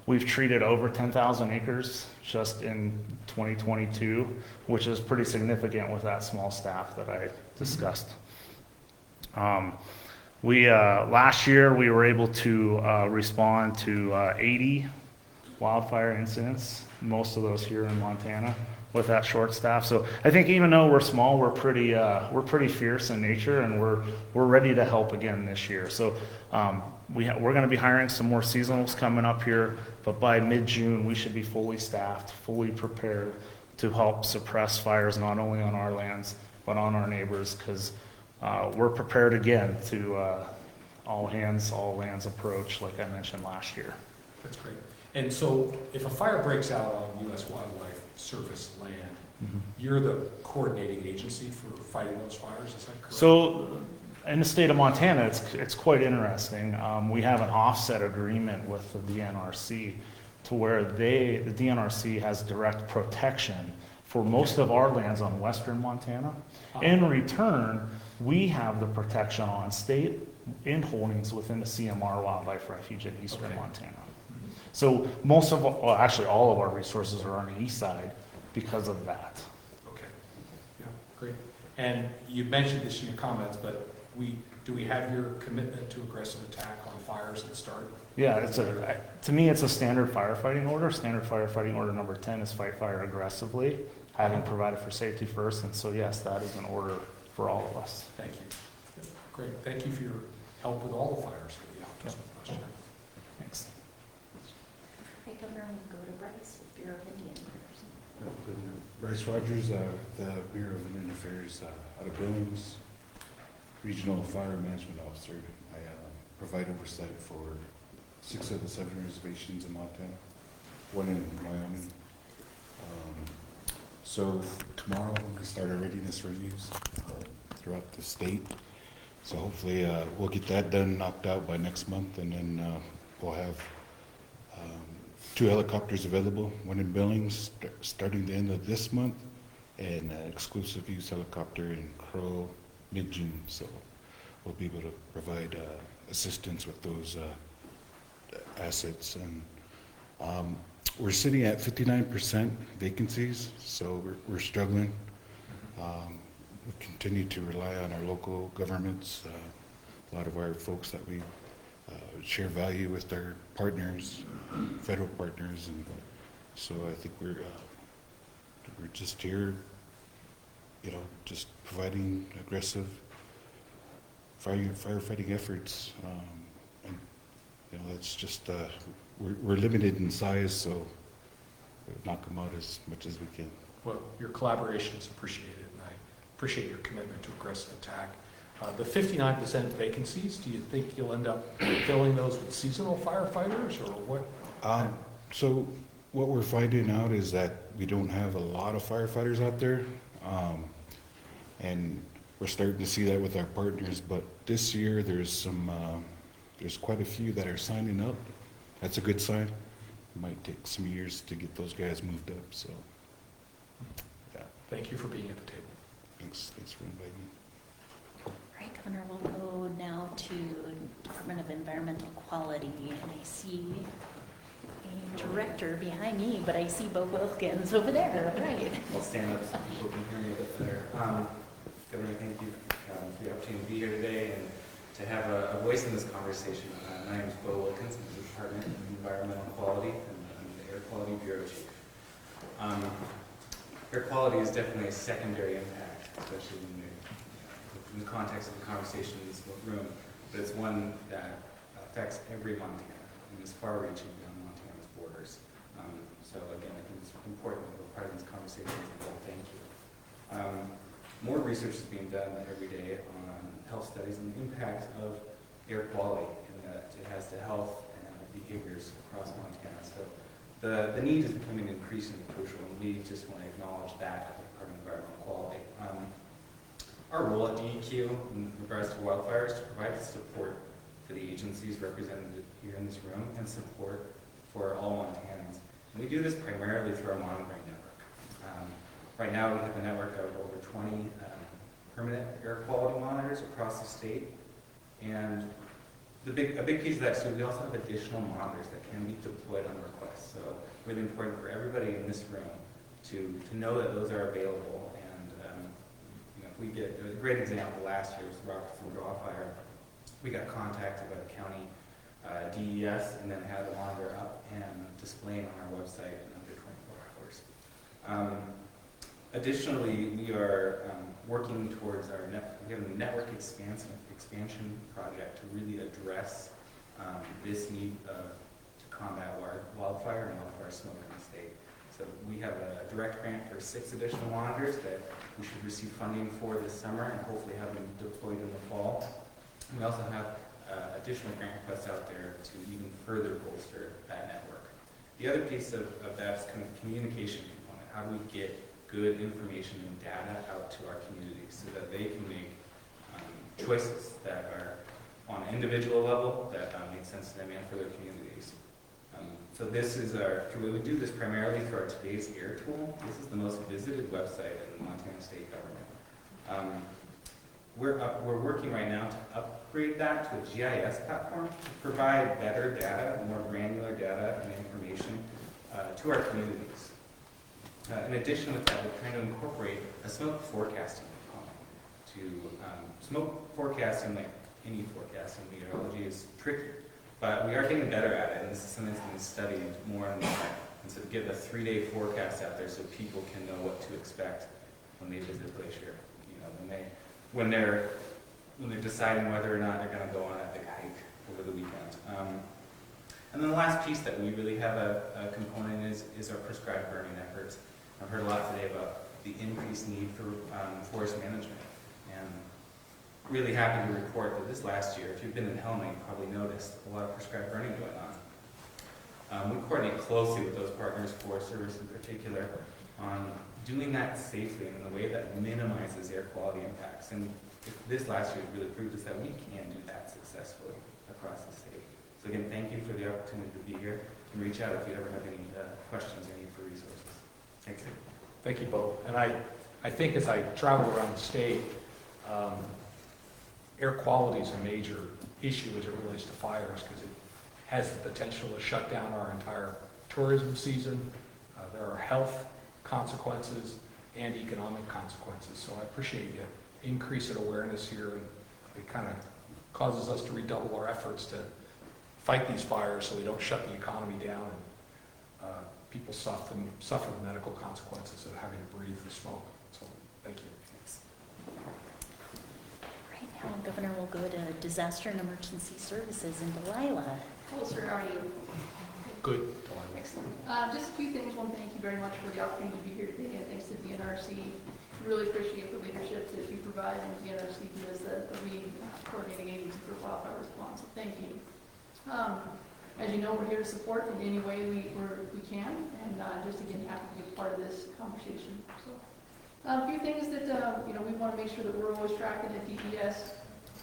We've treated over 10,000 acres just in 2022, which is pretty significant with that small staff that I discussed. Last year, we were able to respond to 80 wildfire incidents, most of those here in Montana, with that short staff. So I think even though we're small, we're pretty fierce in nature, and we're ready to help again this year. So we're going to be hiring some more seasonals coming up here, but by mid-June, we should be fully staffed, fully prepared to help suppress fires not only on our lands, but on our neighbors, because we're prepared again to all hands, all lands approach, like I mentioned last year. That's great. And so if a fire breaks out on U.S. Wildlife Service land, you're the coordinating agency for fighting those fires, is that correct? So in the state of Montana, it's quite interesting. We have an offset agreement with the DNRC to where the DNRC has direct protection for most of our lands on western Montana. In return, we have the protection on state in holdings within the CMR Wildlife Refuge in eastern Montana. So actually all of our resources are on the east side because of that. Okay, yeah, great. And you mentioned this in your comments, but do we have your commitment to aggressive attack on fires that start? Yeah, to me, it's a standard firefighting order. Standard firefighting order number 10 is fight fire aggressively, having provided for safety first. And so, yes, that is an order for all of us. Thank you. Great. Thank you for your help with all the fires that we helped us with last year. Thanks. Hey, Governor, we'll go to Bryce with Bureau of Indian Affairs. Bryce Rogers, the Bureau of Indian Affairs out of Billings, Regional Fire Management Officer. I provide oversight for 6 of the 7 reservations in Montana, 1 in Wyoming. So tomorrow we start our readiness reviews throughout the state. So hopefully we'll get that done, knocked out by next month, and then we'll have 2 helicopters available, 1 in Billings starting the end of this month, and an exclusive use helicopter in Crow mid-June. So we'll be able to provide assistance with those assets. And we're sitting at 59% vacancies, so we're struggling. We continue to rely on our local governments, a lot of our folks that we share value with our partners, federal partners, and so I think we're just here, just providing aggressive firefighting efforts, and that's just we're limited in size, so we knock them out as much as we can. Well, your collaboration is appreciated, and I appreciate your commitment to aggressive attack. The 59% vacancies, do you think you'll end up filling those with seasonal firefighters, or what? So what we're finding out is that we don't have a lot of firefighters out there, and we're starting to see that with our partners, but this year there's quite a few that are signing up. That's a good sign. It might take some years to get those guys moved up, so. Yeah. Thank you for being at the table. Thanks for inviting me. All right, Governor, we'll go now to Department of Environmental Quality, and I see a director behind me, but I see Bo Wilkins over there, right? I'll stand up so people can hear me a bit better. Governor, thank you for the opportunity to be here today and to have a voice in this conversation. My name is Bo Wilkins. I'm the Department of Environmental Quality, and I'm the Air Quality Bureau Chief. Air quality is definitely a secondary impact, especially in the context of the conversation in this room, but it's one that affects every Montana and is far-reaching beyond Montana's borders. So again, I think it's important that we're part of these conversations, and thank you. More research is being done every day on health studies and the impact of air quality and that it has to health and behaviors across Montana. So the need is becoming increasingly crucial, and we just want to acknowledge that at the Department of Environmental Quality. Our role at DEQ in regards to wildfires is to provide support for the agencies represented here in this room and support for all Montanans. And we do this primarily through our monitoring network. Right now, we have a network of over 20 permanent air quality monitors across the state. And a big piece of that is we also have additional monitors that can be deployed on request. So really important for everybody in this room to know that those are available. And if we get, there was a great example last year, was the Robertson Draw Fire. We got contacted by the county DES and then had the monitor up and displaying on our website in under 24 hours. Additionally, we are working towards we have a network expansion project to really address this need to combat wildfire and wildfire smoke in the state. So we have a direct grant for 6 additional monitors that we should receive funding for this summer and hopefully have them deployed in the fall. We also have additional grant requests out there to even further bolster that network. The other piece of that is kind of communication component. How do we get good information and data out to our communities so that they can make choices that are on an individual level that make sense to them and for their communities. So this is we would do this primarily through our Today's Air tool. This is the most visited website in the Montana state government. We're working right now to upgrade that to a GIS platform to provide better data, more granular data and information to our communities. In addition with that, we're trying to incorporate a smoke forecasting component. Smoke forecasting, like any forecasting meteorology, is tricky, but we are getting better at it, and this is something that's being studied more and more. And so to get a 3-day forecast out there so people can know what to expect when they visit Glacier, when they're deciding whether or not they're going to go on a big hike over the weekend. And then the last piece that we really have a component is our prescribed burning efforts. I've heard a lot today about the increased need for forest management, and really happy to report that this last year, if you've been in Helena, you probably noticed a lot of prescribed burning going on. We coordinate closely with those partners, Forest Service in particular, on doing that safely and in a way that minimizes air quality impacts. And this last year really proved us that we can do that successfully across the state. So again, thank you for the opportunity to be here, and reach out if you ever have any questions or need for resources. Thanks. Thank you both. And I think as I travel around the state, air quality is a major issue as it relates to fires because it has the potential to shut down our entire tourism season. There are health consequences and economic consequences. So I appreciate you increasing awareness here, and it kind of causes us to redouble our efforts to fight these fires so we don't shut the economy down and people suffer the medical consequences of having to breathe the smoke. So thank you. Right now, Governor will go to Disaster and Emergency Services in Delilah. Hello, sir. How are you? Good. Excellent. Just a few things. One, thank you very much for the opportunity to be here today, and thanks to DNRC. Really appreciate the leadership that you provide, and DNRC as the lead coordinating agency for wildfire response. So thank you. As you know, we're here to support in any way we can, and just again, happy to be a part of this conversation. So, a few things that we want to make sure that we're always tracking at DES.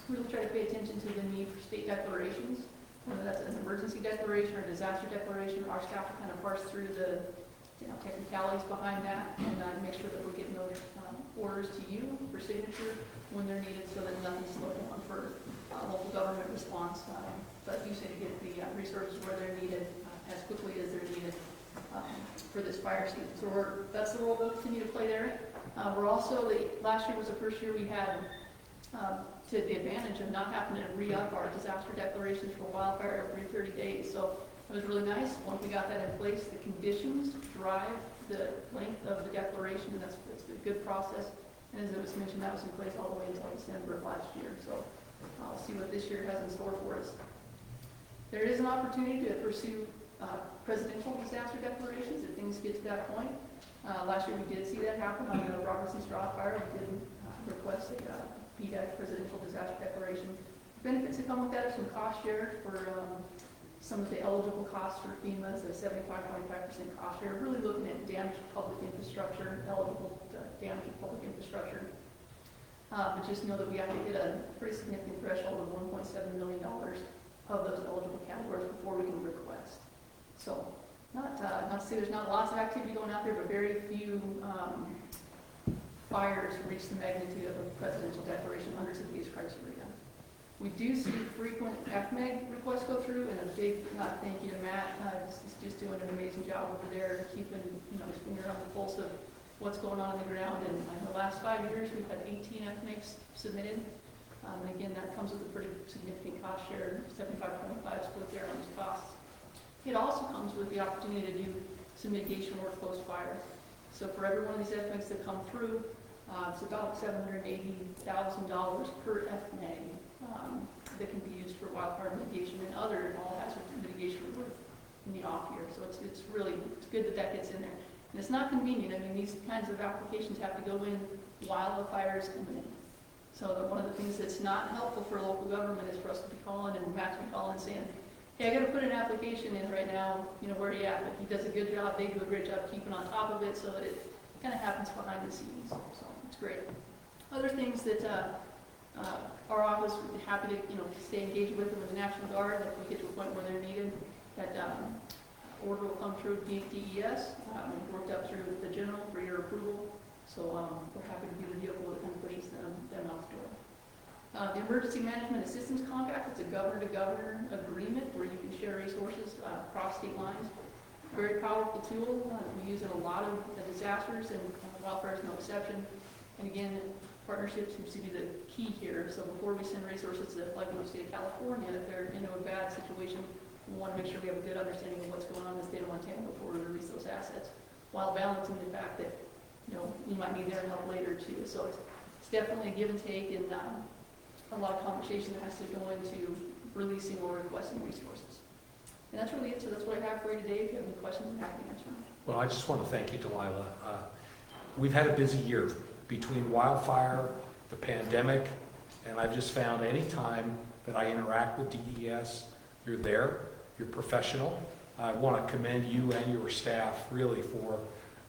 Really try to pay attention to the need for state declarations, whether that's an emergency declaration or disaster declaration. Our staff will kind of parse through the technicalities behind that and make sure that we're getting those orders to you for signature when they're needed, so that nothing's slowed down for local government response. But you say to get the resources where they're needed as quickly as they're needed for this fire season. So that's the role we'll continue to play there. We're also, last year was the first year we had to the advantage of not having to re-up our disaster declarations for wildfire every 30 days. So it was really nice. Once we got that in place, the conditions drive the length of the declaration, and that's a good process. And as it was mentioned, that was in place all the way until December of last year. So I'll see what this year has in store for us. There is an opportunity to pursue presidential disaster declarations if things get to that point. Last year we did see that happen on the Robertson Straw Fire. We did request a PDEC, Presidential Disaster Declaration. Benefits that come with that are some cost share for some of the eligible costs for FEMA, the 75-25% cost share. Really looking at damaged public infrastructure, eligible damage to public infrastructure. but just know that we have to hit a pretty significant threshold of $1.7 million of those eligible categories before we can request. So, not to say there's not lots of activity going out there, but very few fires reach the magnitude of a presidential declaration under today's criteria. We do see frequent FMEG requests go through, and a big thank you to Matt. He's just doing an amazing job over there, keeping his finger on the pulse of what's going on the ground. And in the last 5 years, we've had 18 FMEGs submitted. And again, that comes with a pretty significant cost share, 75-25 split there on those costs. It also comes with the opportunity to do some mitigation work close fire. So for every one of these FMEGs that come through, it's about $780,000 per FMEG that can be used for wildfire mitigation and other all hazard mitigation work in the off year. So it's good that that gets in there. And it's not convenient. I mean, these kinds of applications have to go in while the fire is imminent. So one of the things that's not helpful for local government is for us to be calling and Matt to be calling and saying, hey, I got to put an application in right now, where are you at? But he does a good job, they do a great job keeping on top of it so that it kind of happens behind the scenes. So it's great. Other things that our office would be happy to stay engaged with them with the National Guard if we get to a point where they're needed. That order will come through DES, worked up through the general for your approval. So we're happy to be the vehicle that kind of pushes them out the door. The Emergency Management Assistance Contract, it's a governor-to-governor agreement where you can share resources across state lines. Very powerful tool. We use it in a lot of disasters, and wildfire is no exception. And again, partnerships seems to be the key here. So before we send resources to like in the state of California, if they're in a bad situation, we want to make sure we have a good understanding of what's going on in the state of Montana before we release those assets, while balancing the fact that we might need their help later too. So it's definitely a give and take, and a lot of conversation that has to go into releasing or requesting resources. And that's really it. So that's what I have for you today. If you have any questions, I'm happy to answer them. Well, I just want to thank you, Delilah. We've had a busy year between wildfire, the pandemic, and I've just found any time that I interact with DES, you're there, you're professional. I want to commend you and your staff really for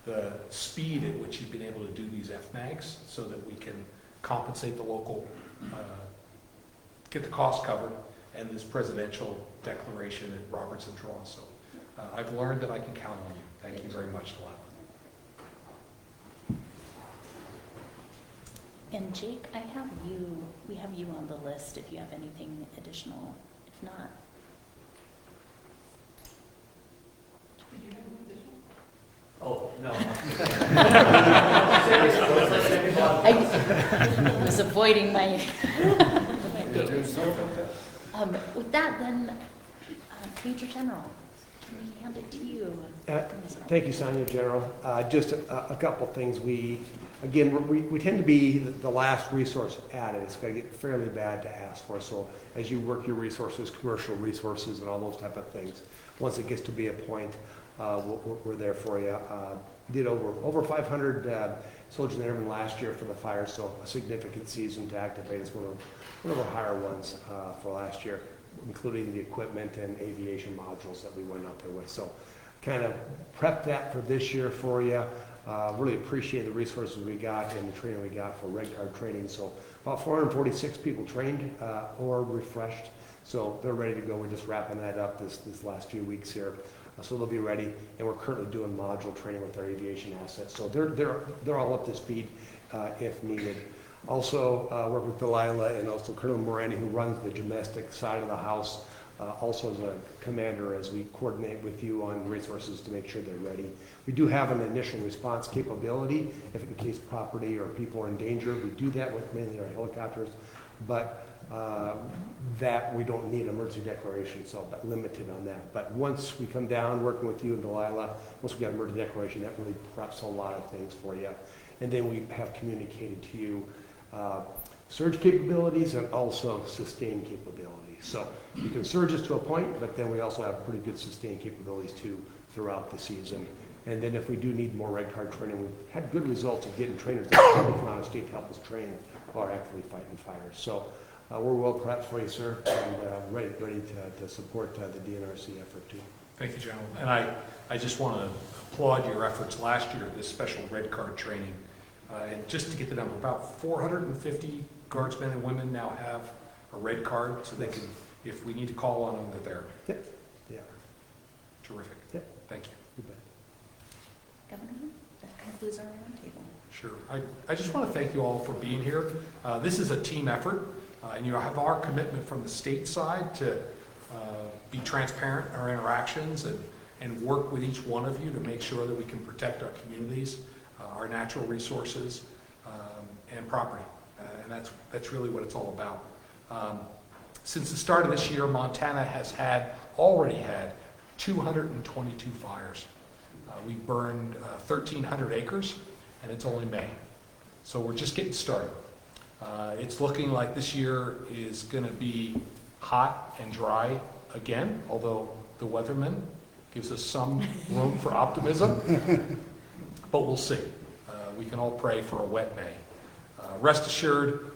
the speed at which you've been able to do these FMAGs so that we can compensate the local, get the cost covered, and this presidential declaration at Robertson Draw. So I've learned that I can count on you. Thank you very much, Delilah. And Jake, we have you on the list if you have anything additional. If not. Oh, no. I was avoiding my... with that then, Major General, can we hand it to you? Thank you, Sonia, General. Just a couple things. We tend to be the last resource added. It's going to get fairly bad to ask for. So as you work your resources, commercial resources and all those type of things, once it gets to be a point, we're there for you. Did over 500 soldiers and airmen last year for the fire, so a significant season to activate. It's one of our higher ones for last year, including the equipment and aviation modules that we went out there with. So kind of prep that for this year for you. Really appreciate the resources we got and the training we got for regular training. So about 446 people trained or refreshed. So they're ready to go. We're just wrapping that up this last few weeks here. So they'll be ready, and we're currently doing module training with our aviation assets. So they're all up to speed if needed. Also work with Delilah and also Colonel Morani, who runs the domestic side of the house, also as a commander, as we coordinate with you on resources to make sure they're ready. We do have an initial response capability if in case property or people are in danger. We do that with mainly our helicopters, but that we don't need an emergency declaration, so but limited on that. But once we come down working with you and Delilah, once we got an emergency declaration, that really preps a lot of things for you. And then we have communicated to you surge capabilities and also sustain capabilities. So you can surge us to a point, but then we also have pretty good sustain capabilities too throughout the season. And then if we do need more red card training, we've had good results of getting trainers that come out of state to help us train while actively fighting fires. So we're well prepped for you, sir, and ready to support the DNRC effort too. Thank you, General. And I just want to applaud your efforts last year, this special red card training. And just to get the number, about 450 guardsmen and women now have a red card, so they can, if we need to call on them, they're there. Yeah. Terrific. Yeah. Thank you. You bet. Governor, that concludes our roundtable. Sure. I just want to thank you all for being here. This is a team effort, and you have our commitment from the state side to be transparent in our interactions and work with each one of you to make sure that we can protect our communities, our natural resources, and property. And that's really what it's all about. Since the start of this year, Montana has already had 222 fires. We burned 1,300 acres, and it's only May. So we're just getting started. It's looking like this year is going to be hot and dry again, although the weatherman gives us some room for optimism, but we'll see. We can all pray for a wet May. Rest assured,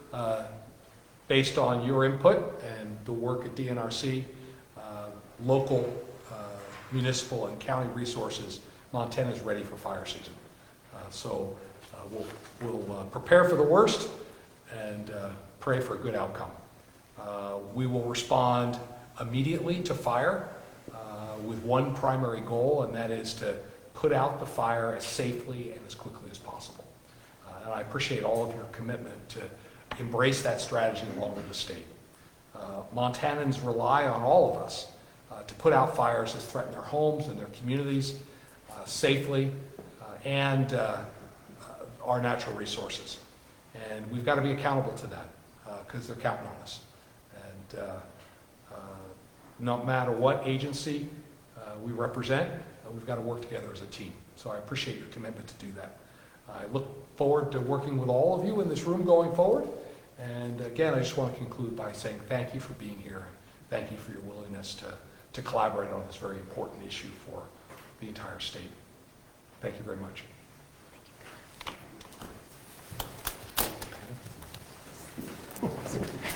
based on your input and the work at DNRC, local, municipal, and county resources, Montana is ready for fire season. So we'll prepare for the worst and pray for a good outcome. We will respond immediately to fire with one primary goal, and that is to put out the fire as safely and as quickly as possible. And I appreciate all of your commitment to embrace that strategy along with the state. Montanans rely on all of us to put out fires that threaten their homes and their communities safely and our natural resources. And we've got to be accountable to that because they're counting on us. And no matter what agency we represent, we've got to work together as a team. So I appreciate your commitment to do that. I look forward to working with all of you in this room going forward. And again, I just want to conclude by saying thank you for being here. Thank you for your willingness to collaborate on this very important issue for the entire state. Thank you very much. Thank you.